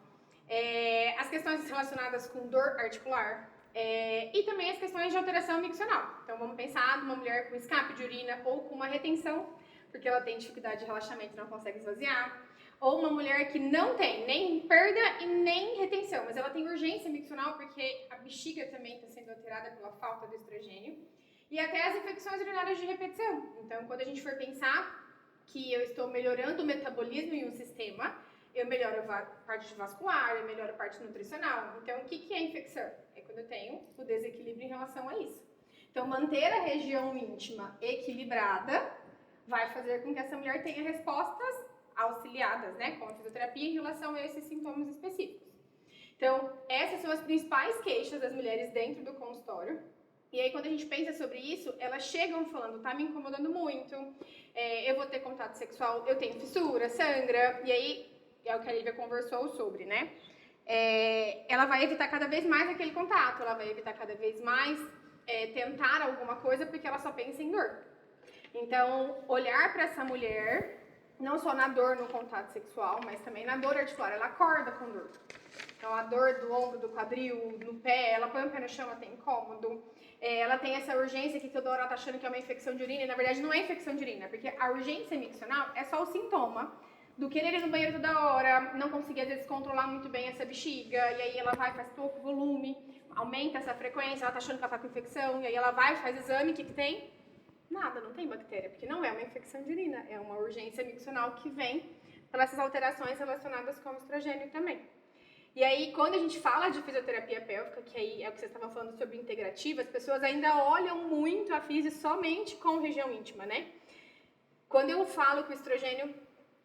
as questões relacionadas com dor articular, e também as questões de alteração miccional. Então, vamos pensar numa mulher com escape de urina ou com uma retenção, porque ela tem dificuldade de relaxamento e não consegue esvaziar. Ou uma mulher que não tem nem perda e nem retenção, mas ela tem urgência miccional porque a bexiga também está sendo alterada pela falta do estrogênio. E até as infecções urinárias de repetição. Então, quando a gente for pensar que eu estou melhorando o metabolismo em um sistema, eu melhoro a parte vascular, eu melhoro a parte nutricional. Então, o que é infecção? É quando eu tenho o desequilíbrio em relação a isso. Então, manter a região íntima equilibrada vai fazer com que essa mulher tenha respostas auxiliadas, né, com a fisioterapia em relação a esses sintomas específicos. Então, essas são as principais queixas das mulheres dentro do consultório. E aí, quando a gente pensa sobre isso, elas chegam falando, tá me incomodando muito, eu vou ter contato sexual, eu tenho fissura, sangra, e aí, é o que a Lívia conversou sobre, né? Ela vai evitar cada vez mais aquele contato, ela vai evitar cada vez mais tentar alguma coisa, porque ela só pensa em dor. Então, olhar para essa mulher, não só na dor no contato sexual, mas também na dor articular, ela acorda com dor. Então, a dor do ombro, do quadril, no pé, ela põe o pé no chão, ela tem incômodo. Ela tem essa urgência que toda hora ela tá achando que é uma infecção de urina, e na verdade não é infecção de urina, porque a urgência miccional é só o sintoma do querer ir no banheiro toda hora, não conseguir às vezes controlar muito bem essa bexiga, e aí ela vai, faz pouco volume, aumenta essa frequência, ela tá achando que ela tá com infecção, e aí ela vai, faz exame, o que tem? Nada, não tem bactéria, porque não é uma infecção de urina, é uma urgência miccional que vem pelas alterações relacionadas com o estrogênio também. E aí, quando a gente fala de fisioterapia pélvica, que aí é o que vocês estavam falando sobre integrativa, as pessoas ainda olham muito a fisi somente com região íntima, né? Quando eu falo que o estrogênio,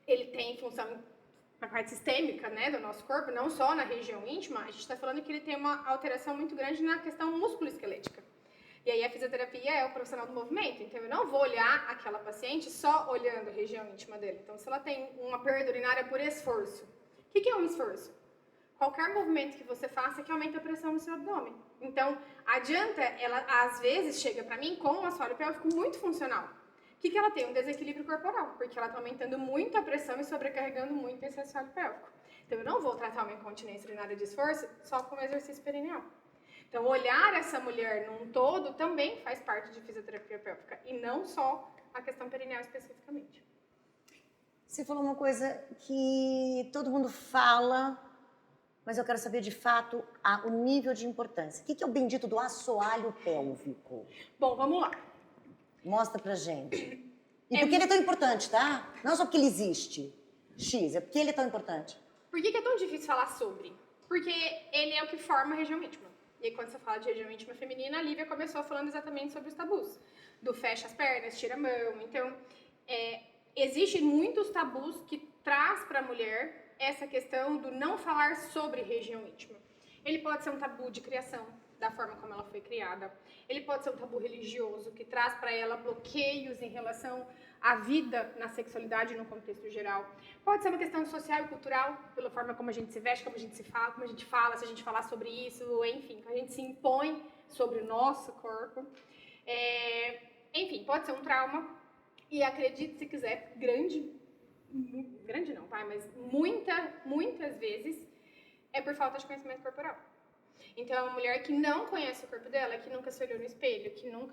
ele tem função na parte sistêmica, né, do nosso corpo, não só na região íntima, a gente está falando que ele tem uma alteração muito grande na questão músculo-esquelética. E aí a fisioterapia é o profissional do movimento, então eu não vou olhar aquela paciente só olhando a região íntima dele. Então, se ela tem uma perda urinária por esforço, o que é um esforço? Qualquer movimento que você faça que aumenta a pressão no seu abdômen. Então, adianta, ela às vezes chega para mim com um assoalho pélvico muito funcional. O que ela tem? Um desequilíbrio corporal, porque ela está aumentando muito a pressão e sobrecarregando muito esse assoalho pélvico. Então, eu não vou tratar uma incontinência urinária de esforço só com exercício perineal. Então, olhar essa mulher num todo também faz parte de fisioterapia pélvica, e não só a questão perineal especificamente.
Você falou uma coisa que todo mundo fala, mas eu quero saber de fato o nível de importância. O que é o bendito do assoalho pélvico?
Bom, vamos lá.
Mostra pra gente. E por que ele é tão importante, tá? Não só porque ele existe. X, é porque ele é tão importante.
Por que é tão difícil falar sobre? Porque ele é o que forma a região íntima. E aí, quando você fala de região íntima feminina, a Lívia começou falando exatamente sobre os tabus. Do fecha as pernas, tira a mão. Então, existem muitos tabus que traz para a mulher essa questão do não falar sobre região íntima. Ele pode ser um tabu de criação, da forma como ela foi criada. Ele pode ser um tabu religioso, que traz para ela bloqueios em relação à vida na sexualidade no contexto geral. Pode ser uma questão social e cultural, pela forma como a gente se veste, como a gente se fala, como a gente fala, se a gente falar sobre isso, enfim, a gente se impõe sobre o nosso corpo. Enfim, pode ser um trauma. E acredite se quiser, grande não, tá? Mas muitas vezes é por falta de conhecimento corporal. Então, é uma mulher que não conhece o corpo dela, que nunca se olhou no espelho, que não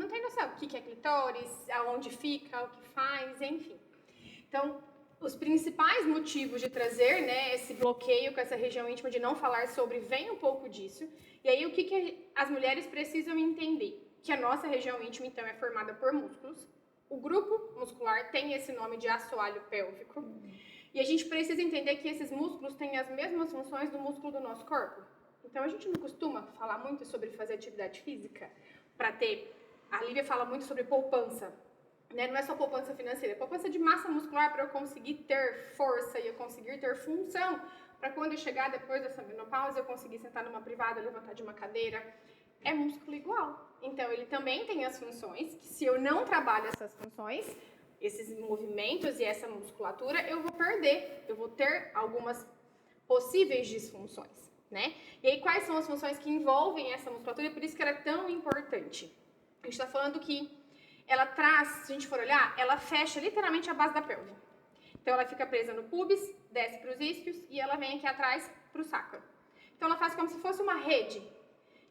tem noção do que é clitóris, aonde fica, o que faz, enfim. Então, os principais motivos de trazer, né, esse bloqueio com essa região íntima, de não falar sobre, vem um pouco disso. E aí, o que as mulheres precisam entender? Que a nossa região íntima, então, é formada por músculos. O grupo muscular tem esse nome de assoalho pélvico. E a gente precisa entender que esses músculos têm as mesmas funções do músculo do nosso corpo. Então, a gente não costuma falar muito sobre fazer atividade física para ter... A Lívia fala muito sobre poupança. Né? Não é só poupança financeira, é poupança de massa muscular para eu conseguir ter força e eu conseguir ter função para quando eu chegar depois dessa menopausa eu conseguir sentar numa privada, levantar de uma cadeira. É músculo igual. Então, ele também tem as funções, que se eu não trabalho essas funções, esses movimentos e essa musculatura, eu vou perder. Eu vou ter algumas possíveis disfunções, né? E aí, quais são as funções que envolvem essa musculatura? E por isso que ela é tão importante. A gente está falando que ela traz, se a gente for olhar, ela fecha literalmente a base da pelve. Então, ela fica presa no pubis, desce para os isquios e ela vem aqui atrás para o sacro. Então, ela faz como se fosse uma rede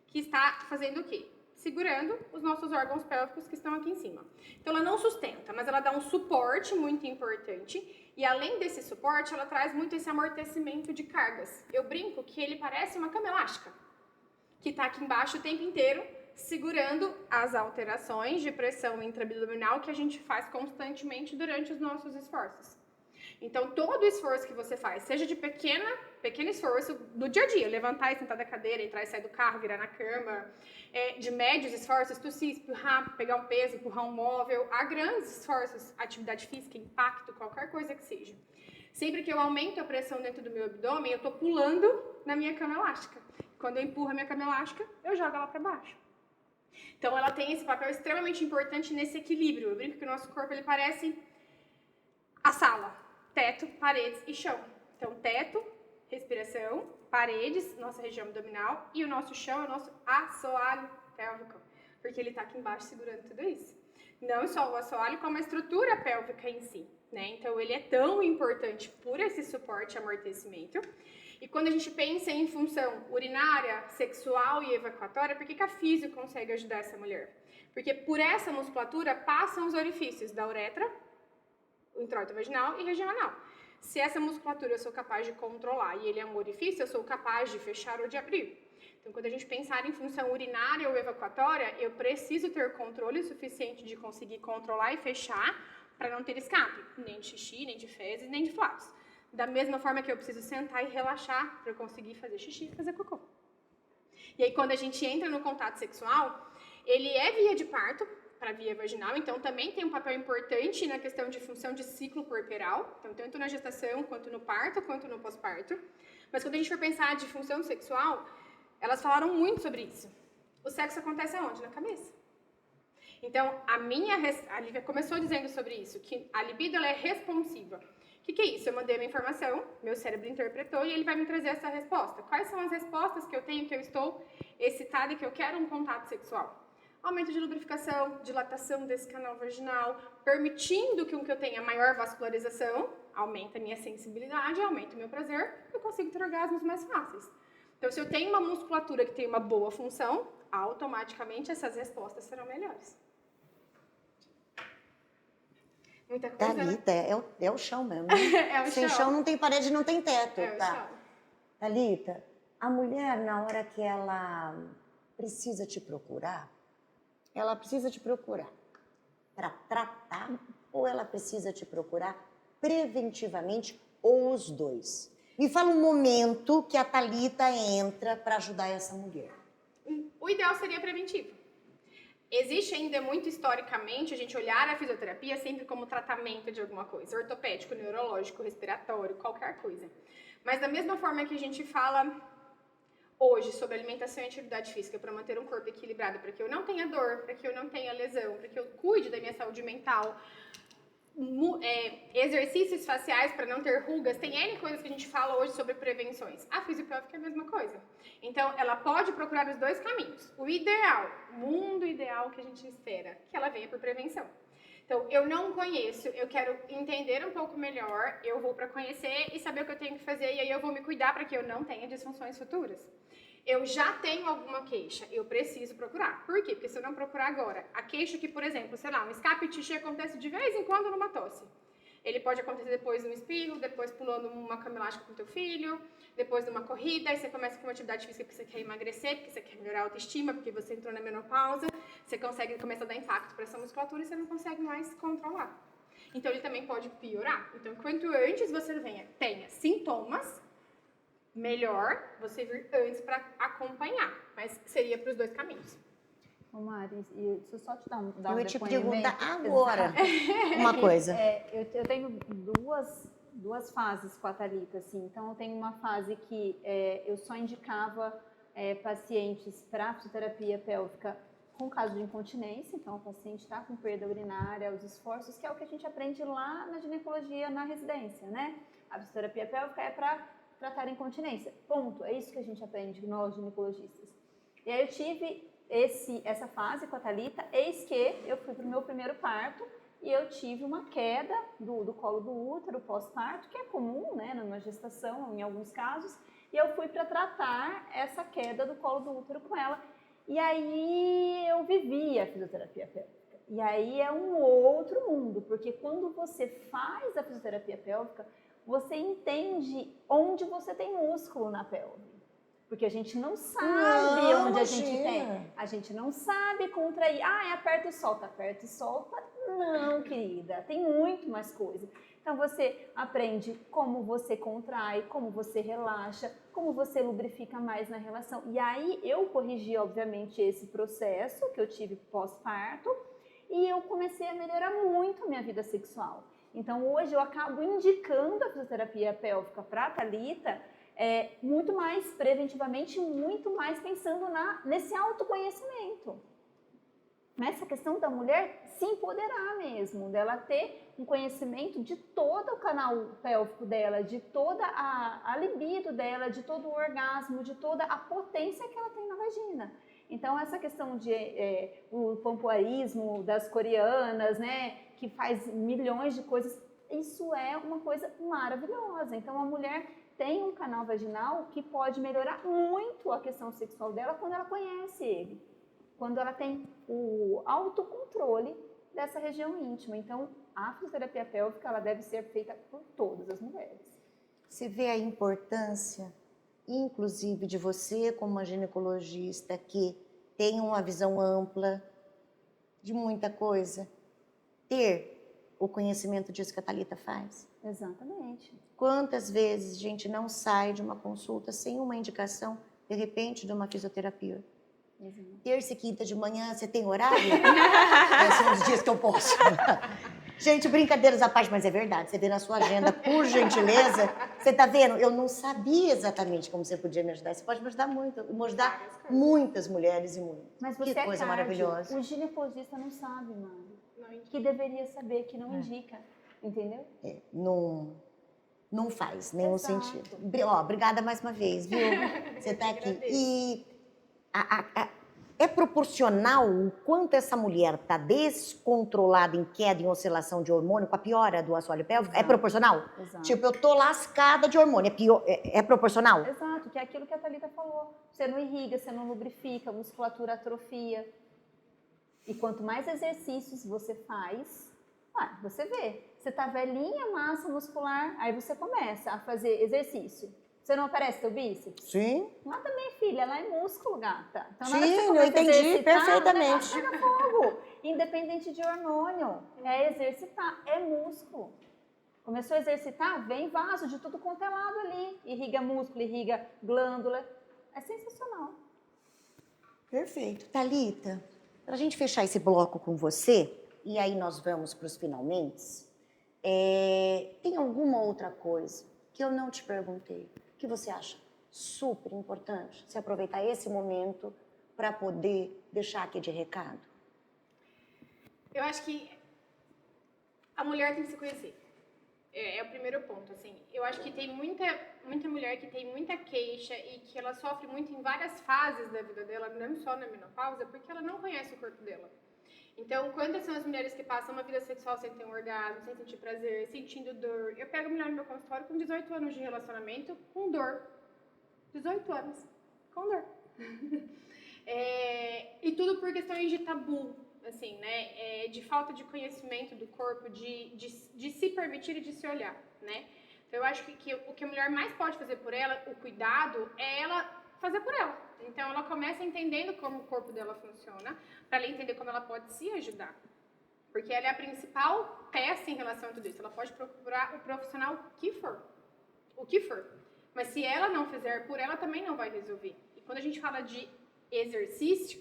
que está fazendo o quê? Segurando os nossos órgãos pélvicos que estão aqui em cima. Então, ela não sustenta, mas ela dá um suporte muito importante. E, além desse suporte, ela traz muito esse amortecimento de cargas. Eu brinco que ele parece uma cama elástica, que está aqui embaixo o tempo inteiro, segurando as alterações de pressão intraabdominal que a gente faz constantemente durante os nossos esforços. Então, todo esforço que você faz, seja de pequeno esforço do dia a dia, levantar e sentar da cadeira, entrar e sair do carro, virar na cama, de médios esforços, tossir, espirrar, pegar um peso, empurrar um móvel, a grandes esforços, atividade física, impacto, qualquer coisa que seja. Sempre que eu aumento a pressão dentro do meu abdômen, eu estou pulando na minha cama elástica. Quando eu empurro a minha cama elástica, eu jogo ela para baixo. Então, ela tem esse papel extremamente importante nesse equilíbrio. Eu brinco que o nosso corpo ele parece a sala. Teto, paredes e chão. Então, teto, respiração, paredes, nossa região abdominal, e o nosso chão é o nosso assoalho pélvico, porque ele está aqui embaixo segurando tudo isso. Não só o assoalho, como a estrutura pélvica em si, né? Então, ele é tão importante por esse suporte e amortecimento. E quando a gente pensa em função urinária, sexual e evacuatória, por que a físio consegue ajudar essa mulher? Porque por essa musculatura passam os orifícios da uretra, o introito vaginal e região anal. Se essa musculatura eu sou capaz de controlar e ele é um orifício, eu sou capaz de fechar ou de abrir. Então, quando a gente pensar em função urinária ou evacuatória, eu preciso ter controle suficiente de conseguir controlar e fechar para não ter escape, nem de xixi, nem de fezes, nem de flatos. Da mesma forma que eu preciso sentar e relaxar para eu conseguir fazer xixi e fazer cocô. E aí, quando a gente entra no contato sexual, ele é via de parto, para a via vaginal, então também tem um papel importante na questão de função de ciclo corporal, então tanto na gestação, quanto no parto, quanto no pós-parto. Mas quando a gente for pensar de função sexual, elas falaram muito sobre isso. O sexo acontece aonde? Na cabeça. Então, a Lívia começou dizendo sobre isso, que a libido ela é responsiva. O que é isso? Eu mandei uma informação, meu cérebro interpretou e ele vai me trazer essa resposta. Quais são as respostas que eu tenho, que eu estou excitada e que eu quero um contato sexual? Aumento de lubrificação, dilatação desse canal vaginal, permitindo que eu tenha maior vascularização, aumenta a minha sensibilidade, aumenta o meu prazer, eu consigo ter orgasmos mais fáceis. Então, se eu tenho uma musculatura que tem uma boa função, automaticamente essas respostas serão melhores. Muita coisa,
Thalita,
né?
é o chão mesmo.
É o
Sem chão não tem parede, não tem teto.
É o chão.
Thalita, a mulher, na hora que ela precisa te procurar, ela precisa te procurar. para tratar ou ela precisa te procurar preventivamente ou os dois? Me fala um momento que a Thalita entra para ajudar essa mulher.
O ideal seria preventivo. Existe ainda muito historicamente a gente olhar a fisioterapia sempre como tratamento de alguma coisa, ortopédico, neurológico, respiratório, qualquer coisa. Mas da mesma forma que a gente fala hoje sobre alimentação e atividade física para manter um corpo equilibrado, para que eu não tenha dor, para que eu não tenha lesão, para que eu cuide da minha saúde mental, exercícios faciais para não ter rugas, tem N coisas que a gente fala hoje sobre prevenções. A fisiopélvica é a mesma coisa. Então, ela pode procurar os dois caminhos. O ideal, o mundo ideal que a gente espera, que ela venha por prevenção. Então, eu não conheço, eu quero entender um pouco melhor, eu vou para conhecer e saber o que eu tenho que fazer, e aí eu vou me cuidar para que eu não tenha disfunções futuras. Eu já tenho alguma queixa, eu preciso procurar. Por quê? Porque se eu não procurar agora, a queixa que, por exemplo, sei lá, um escape de xixi acontece de vez em quando numa tosse. Ele pode acontecer depois de um espirro, depois pulando uma cama elástica com teu filho, depois de uma corrida, aí você começa com uma atividade física porque você quer emagrecer, porque você quer melhorar a autoestima, porque você entrou na menopausa, você consegue começar a dar impacto para essa musculatura e você não consegue mais controlar. Então ele também pode piorar. Então quanto antes você tenha sintomas, melhor você vir antes para acompanhar, mas seria para os dois caminhos.
Ô Mari, deixa eu só te dar um
Eu ia te
depoimento.
perguntar agora uma coisa.
Eu tenho duas fases com a Thalita, assim. Então, eu tenho uma fase que eu só indicava pacientes para fisioterapia pélvica com caso de incontinência. Então, o paciente está com perda urinária, os esforços, que é o que a gente aprende lá na ginecologia, na residência, né? A fisioterapia pélvica é para tratar incontinência. Ponto. É isso que a gente aprende, nós ginecologistas. E aí eu tive essa fase com a Thalita, eis que eu fui para o meu primeiro parto e eu tive uma queda do colo do útero pós-parto, que é comum, né, numa gestação, em alguns casos, e eu fui para tratar essa queda do colo do útero com ela. E aí eu vivi a fisioterapia pélvica. E aí é um outro mundo, porque quando você faz a fisioterapia pélvica, você entende onde você tem músculo na pelve. Porque a gente não sabe onde a gente tem. A gente não sabe contrair. Aperta e solta. Aperta e solta. Não, querida. Tem muito mais coisa. Então, você aprende como você contrai, como você relaxa, como você lubrifica mais na relação. E aí, eu corrigi, obviamente, esse processo que eu tive pós-parto. E eu comecei a melhorar muito a minha vida sexual. Então, hoje, eu acabo indicando a fisioterapia pélvica para a Thalita, muito mais preventivamente, muito mais pensando nesse autoconhecimento. Nessa questão da mulher se empoderar mesmo, dela ter um conhecimento de todo o canal pélvico dela, de toda a libido dela, de todo o orgasmo, de toda a potência que ela tem na vagina. Então, essa questão de o pompoarismo das coreanas, né, que faz milhões de coisas, isso é uma coisa maravilhosa. Então, a mulher tem um canal vaginal que pode melhorar muito a questão sexual dela quando ela conhece ele, quando ela tem o autocontrole dessa região íntima. Então, a fisioterapia pélvica ela deve ser feita por todas as mulheres.
Você vê a importância, inclusive, de você como uma ginecologista que tem uma visão ampla de muita coisa, ter o conhecimento disso que a Thalita faz.
Exatamente.
Quantas vezes a gente não sai de uma consulta sem uma indicação, de repente, de uma fisioterapia?
Exato.
Terça e quinta de manhã, você tem horário? São os dias que eu posso. Gente, brincadeiras à parte, mas é verdade. Você vê na sua agenda, por gentileza. Você tá vendo? Eu não sabia exatamente como você podia me ajudar. Você pode me ajudar muito, me ajudar muitas mulheres e muitas.
Mas você
que coisa maravilhosa.
O ginecologista não sabe, Mari. Que deveria saber, que não indica. Entendeu?
Não faz nenhum
Exato.
sentido. Obrigada mais uma vez, viu? Você está aqui. E é proporcional o quanto essa mulher está descontrolada em queda, em oscilação de hormônio, com a piora do assoalho pélvico?
Exato.
É proporcional?
Exato.
Tipo, eu tô lascada de hormônio. É proporcional?
Exato, que é aquilo que a Thalita falou. Você não irriga, você não lubrifica, a musculatura atrofia. E quanto mais exercícios você faz, você vê. Você tá velhinha, massa muscular, aí você começa a fazer exercício. Você não aparece teu bíceps?
Sim.
Lá também, filha, lá é músculo, gata. Então,
Sim, eu entendi perfeitamente.
Pega fogo. independente de hormônio. É exercitar, é músculo. Começou a exercitar, vem vaso de tudo quanto é lado ali. Irriga músculo, irriga glândula. É sensacional.
Perfeito. Thalita, para a gente fechar esse bloco com você, e aí nós vamos para os finalmente, tem alguma outra coisa que eu não te perguntei, que você acha super importante se aproveitar esse momento para poder deixar aqui de recado?
Eu acho que a mulher tem que se conhecer. É o primeiro ponto, assim. Eu acho que tem muita mulher que tem muita queixa e que ela sofre muito em várias fases da vida dela, não só na menopausa, porque ela não conhece o corpo dela. Então, quantas são as mulheres que passam uma vida sexual sem ter um orgasmo, sem sentir prazer, sentindo dor? Eu pego mulher no meu consultório com 18 anos de relacionamento com dor. 18 anos com dor. E tudo por questões de tabu, assim, né? De falta de conhecimento do corpo, de se permitir e de se olhar, né? Então, eu acho que o que a mulher mais pode fazer por ela, o cuidado, é ela fazer por ela. Então, ela começa entendendo como o corpo dela funciona, para ela entender como ela pode se ajudar. Porque ela é a principal peça em relação a tudo isso. Ela pode procurar o profissional que for. O que for. Mas se ela não fizer por ela, também não vai resolver. E quando a gente fala de exercício,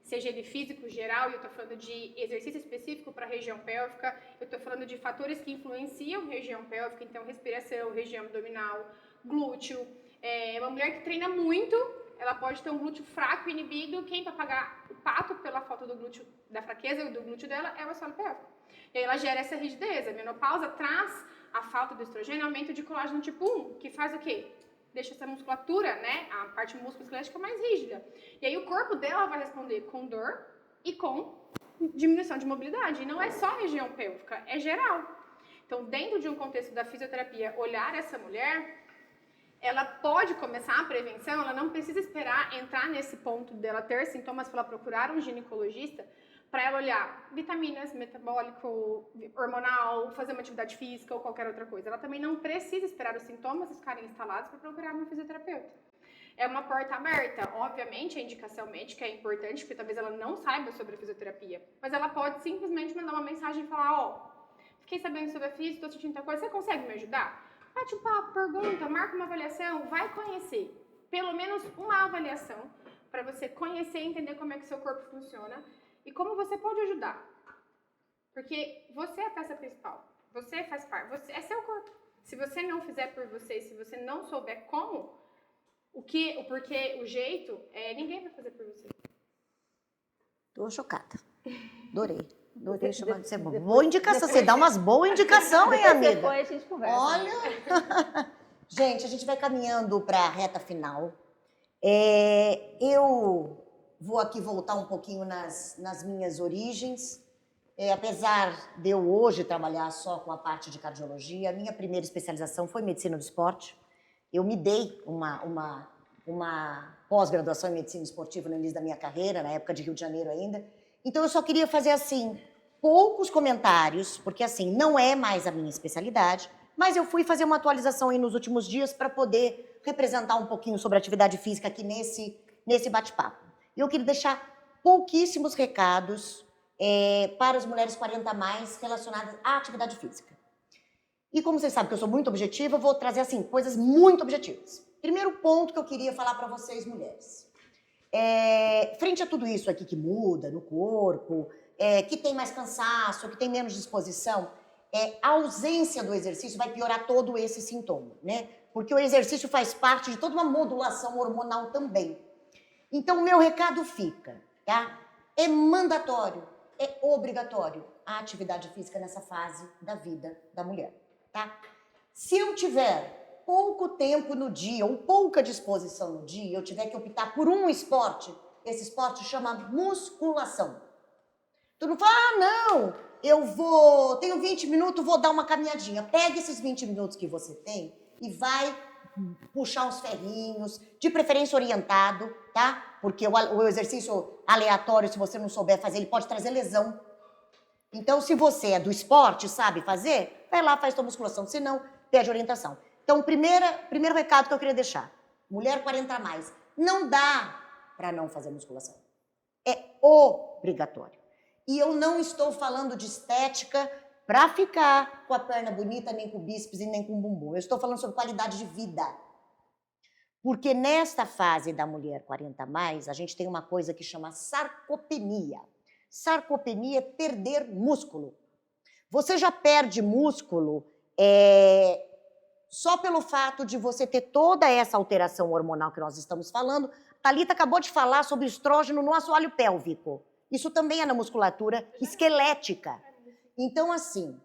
seja ele físico, geral, e eu estou falando de exercício específico para a região pélvica, eu estou falando de fatores que influenciam região pélvica, então respiração, região abdominal, glúteo. Uma mulher que treina muito, ela pode ter um glúteo fraco, inibido. Quem vai pagar o pato pela falta do glúteo, da fraqueza do glúteo dela é o assoalho pélvico. E aí ela gera essa rigidez. A menopausa traz a falta do estrogênio, aumento de colágeno tipo 1, que faz o quê? Deixa essa musculatura, né, a parte musculoesquelética mais rígida. E aí o corpo dela vai responder com dor e com diminuição de mobilidade. E não é só a região pélvica, é geral. Então, dentro de um contexto da fisioterapia, olhar essa mulher, ela pode começar a prevenção, ela não precisa esperar entrar nesse ponto dela ter sintomas para ela procurar um ginecologista, para ela olhar vitaminas, metabólico, hormonal, fazer uma atividade física ou qualquer outra coisa. Ela também não precisa esperar os sintomas ficarem instalados para procurar uma fisioterapeuta. É uma porta aberta. Obviamente, a indicação médica é importante, porque talvez ela não saiba sobre a fisioterapia, mas ela pode simplesmente mandar uma mensagem e falar, fiquei sabendo sobre a fisio, estou sentindo tal coisa, você consegue me ajudar? Bate um papo, pergunta, marca uma avaliação, vai conhecer. Pelo menos uma avaliação, para você conhecer e entender como é que o seu corpo funciona e como você pode ajudar. Porque você é a peça principal. Você faz parte. É seu corpo. Se você não fizer por você, se você não souber como, o porquê, o jeito, ninguém vai fazer por você.
Tô chocada. Adorei. Adorei chamar de ser bom. Boa indicação. Você dá umas boas indicações, hein, amiga?
Depois a gente conversa.
Olha! Gente, a gente vai caminhando para a reta final. Eu vou aqui voltar um pouquinho nas minhas origens. Apesar de eu hoje trabalhar só com a parte de cardiologia, a minha primeira especialização foi medicina do esporte. Eu me dei uma pós-graduação em medicina esportiva no início da minha carreira, na época de Rio de Janeiro ainda. Então, eu só queria fazer, assim, poucos comentários, porque, assim, não é mais a minha especialidade, mas eu fui fazer uma atualização aí nos últimos dias para poder representar um pouquinho sobre a atividade física aqui nesse bate-papo. E eu queria deixar pouquíssimos recados para as mulheres 40 a mais relacionadas à atividade física. E como vocês sabem que eu sou muito objetiva, eu vou trazer, assim, coisas muito objetivas. Primeiro ponto que eu queria falar para vocês, mulheres. Frente a tudo isso aqui que muda no corpo, que tem mais cansaço, que tem menos disposição, a ausência do exercício vai piorar todo esse sintoma, né? Porque o exercício faz parte de toda uma modulação hormonal também. Então, o meu recado fica, tá? É mandatório, é obrigatório a atividade física nessa fase da vida da mulher, tá? Se eu tiver pouco tempo no dia ou pouca disposição no dia, eu tiver que optar por um esporte, esse esporte chama musculação. Tu não fala, não, tenho 20 minutos, vou dar uma caminhadinha. Pega esses 20 minutos que você tem e vai puxar uns ferrinhos, de preferência orientado, tá? Porque o exercício aleatório, se você não souber fazer, ele pode trazer lesão. Então, se você é do esporte, sabe fazer, vai lá, faz tua musculação. Se não, pede orientação. Então, primeiro recado que eu queria deixar. Mulher 40 a mais. Não dá para não fazer musculação. É obrigatório. E eu não estou falando de estética para ficar com a perna bonita, nem com o bíceps e nem com o bumbum. Eu estou falando sobre qualidade de vida. Porque nesta fase da mulher 40 mais, a gente tem uma coisa que chama sarcopenia. Sarcopenia é perder músculo. Você já perde músculo só pelo fato de você ter toda essa alteração hormonal que nós estamos falando. Thalita acabou de falar sobre estrógeno no assoalho pélvico. Isso também é na musculatura esquelética. Então, assim,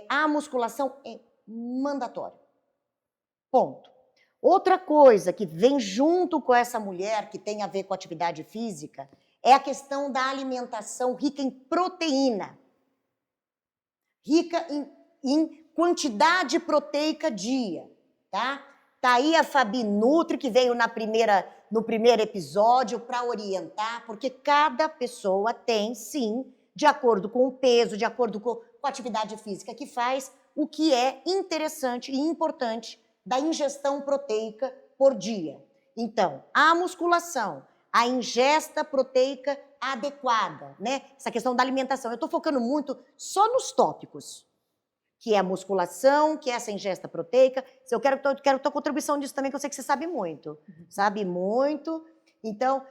a musculação é mandatória. Ponto. Outra coisa que vem junto com essa mulher, que tem a ver com atividade física, é a questão da alimentação rica em proteína. Rica em quantidade proteica dia, tá? Tá aí a Fabi Nutri, que veio no primeiro episódio para orientar, porque cada pessoa tem, sim, de acordo com o peso, de acordo com a atividade física que faz, o que é interessante e importante da ingestão proteica por dia. Então, a musculação, a ingesta proteica adequada, né? Essa questão da alimentação. Eu estou focando muito só nos tópicos, que é a musculação, que é essa ingesta proteica. Eu quero tua contribuição disso também, que eu sei que você sabe muito. Sabe muito. Então,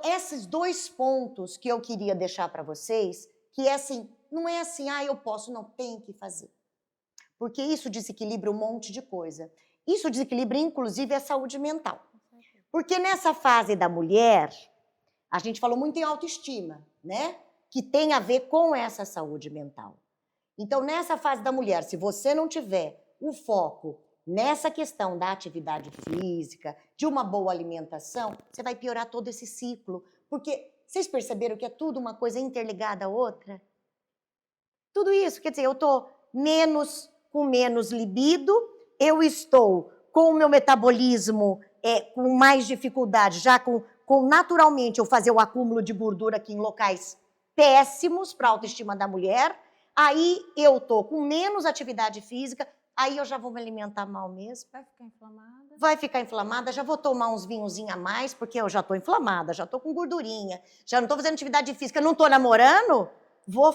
esses dois pontos que eu queria deixar para vocês, que é assim, não é assim, eu posso, não, tem que fazer. Porque isso desequilibra um monte de coisa. Isso desequilibra, inclusive, a saúde mental. Porque nessa fase da mulher, a gente falou muito em autoestima, né? Que tem a ver com essa saúde mental. Então, nessa fase da mulher, se você não tiver o foco nessa questão da atividade física, de uma boa alimentação, você vai piorar todo esse ciclo. Porque vocês perceberam que é tudo uma coisa interligada à outra? Tudo isso, quer dizer, eu estou com menos libido, eu estou com o meu metabolismo com mais dificuldade, já com naturalmente eu fazer o acúmulo de gordura aqui em locais péssimos para a autoestima da mulher, aí eu tô com menos atividade física, aí eu já vou me alimentar mal mesmo.
Vai ficar inflamada?
Vai ficar inflamada, já vou tomar uns vinhozinhos a mais, porque eu já tô inflamada, já tô com gordurinha, já não tô fazendo atividade física, não tô namorando, vou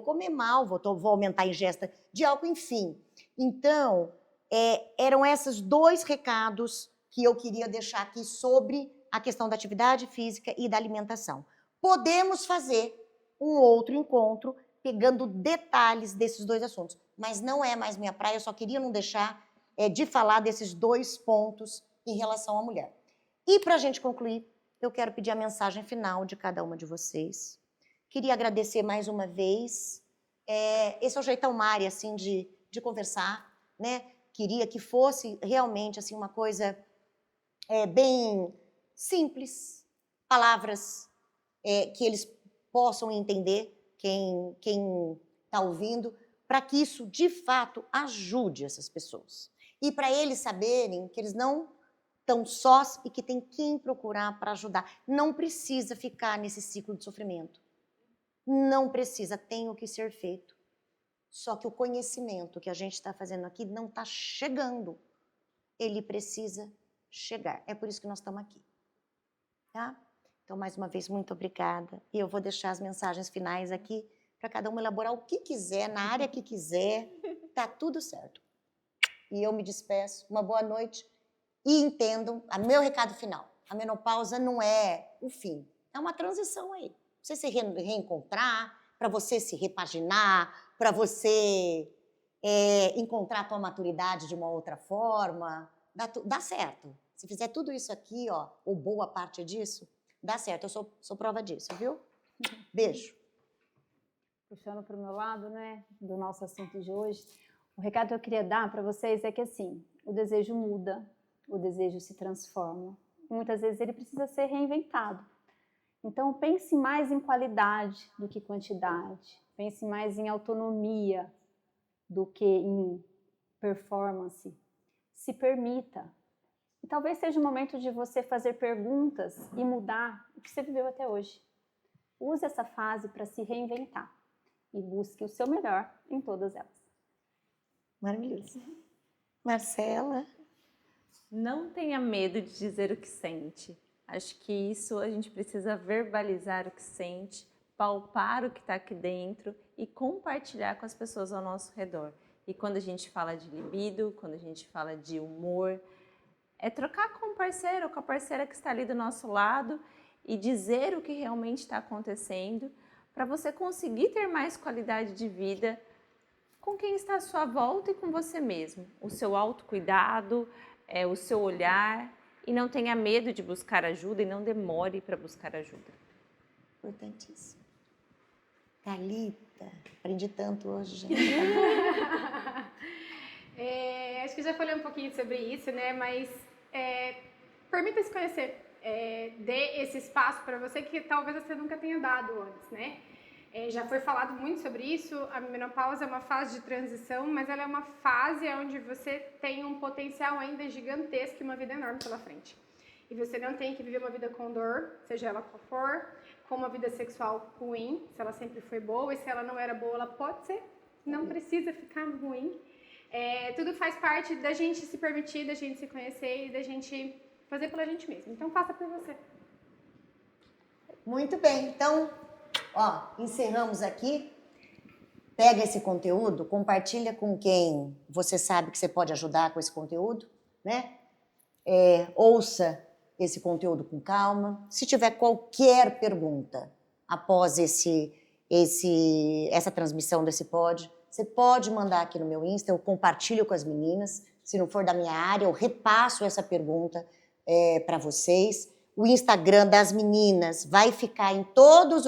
comer mal, vou aumentar a ingesta de álcool, enfim. Então, eram esses dois recados que eu queria deixar aqui sobre a questão da atividade física e da alimentação. Podemos fazer um outro encontro pegando detalhes desses dois assuntos, mas não é mais minha praia, eu só queria não deixar de falar desses dois pontos em relação à mulher. E para a gente concluir, eu quero pedir a mensagem final de cada uma de vocês. Queria agradecer mais uma vez. Esse é o jeitão Mari, assim, de conversar, né? Queria que fosse realmente assim uma coisa bem simples, palavras que eles possam entender, quem está ouvindo, para que isso, de fato, ajude essas pessoas. E para eles saberem que eles não estão sós e que tem quem procurar para ajudar. Não precisa ficar nesse ciclo de sofrimento. Não precisa, tem o que ser feito. Só que o conhecimento que a gente está fazendo aqui não está chegando. Ele precisa chegar. É por isso que nós estamos aqui. Tá? Então, mais uma vez, muito obrigada. E eu vou deixar as mensagens finais aqui para cada um elaborar o que quiser, na área que quiser. Tá tudo certo. E eu me despeço. Uma boa noite. E entendam, meu recado final. A menopausa não é o fim. É uma transição aí. Pra você se reencontrar, para você se repaginar, para você encontrar a tua maturidade de uma outra forma. Dá certo. Se fizer tudo isso aqui, ou boa parte disso, dá certo. Eu sou prova disso, viu? Beijo.
Puxando para o meu lado, né, do nosso assunto de hoje, o recado que eu queria dar para vocês é que, assim, o desejo muda, o desejo se transforma. E muitas vezes ele precisa ser reinventado. Então, pense mais em qualidade do que quantidade. Pense mais em autonomia do que em performance. Se permita. E talvez seja o momento de você fazer perguntas e mudar o que você viveu até hoje. Use essa fase para se reinventar e busque o seu melhor em todas elas.
Maravilhoso. Marcela?
Não tenha medo de dizer o que sente. Acho que isso a gente precisa verbalizar o que sente. palpar o que está aqui dentro e compartilhar com as pessoas ao nosso redor. E quando a gente fala de libido, quando a gente fala de humor, é trocar com o parceiro, com a parceira que está ali do nosso lado e dizer o que realmente está acontecendo para você conseguir ter mais qualidade de vida com quem está à sua volta e com você mesmo. O seu autocuidado, o seu olhar, e não tenha medo de buscar ajuda e não demore para buscar ajuda.
Importantíssimo. Thalita, aprendi tanto hoje, gente.
Acho que já falei um pouquinho sobre isso, né? Mas permita-se conhecer. Dê esse espaço para você que talvez você nunca tenha dado antes, né? Já foi falado muito sobre isso. A menopausa é uma fase de transição, mas ela é uma fase onde você tem um potencial ainda gigantesco e uma vida enorme pela frente. E você não tem que viver uma vida com dor, seja ela qual for, com uma vida sexual ruim, se ela sempre foi boa, e se ela não era boa, ela pode ser, não precisa ficar ruim. Tudo faz parte da gente se permitir, da gente se conhecer e da gente fazer pela gente mesmo. Então, faça por você.
Muito bem, então, encerramos aqui. Pega esse conteúdo, compartilha com quem você sabe que você pode ajudar com esse conteúdo, né? Ouça esse conteúdo com calma. Se tiver qualquer pergunta após essa transmissão desse pod, você pode mandar aqui no meu Insta, eu compartilho com as meninas. Se não for da minha área, eu repasso essa pergunta para vocês. O Instagram das meninas vai ficar em todas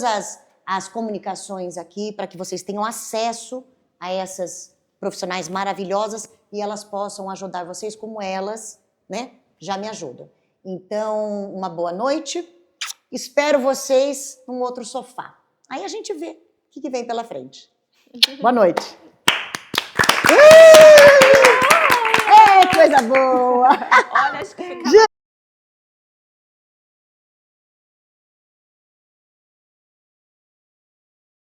as comunicações aqui, para que vocês tenham acesso a essas profissionais maravilhosas e elas possam ajudar vocês como elas, né, já me ajudam. Então, uma boa noite. Espero vocês num outro sofá. Aí a gente vê o que vem pela frente. Boa noite. Coisa boa!
Olha, acho que fica...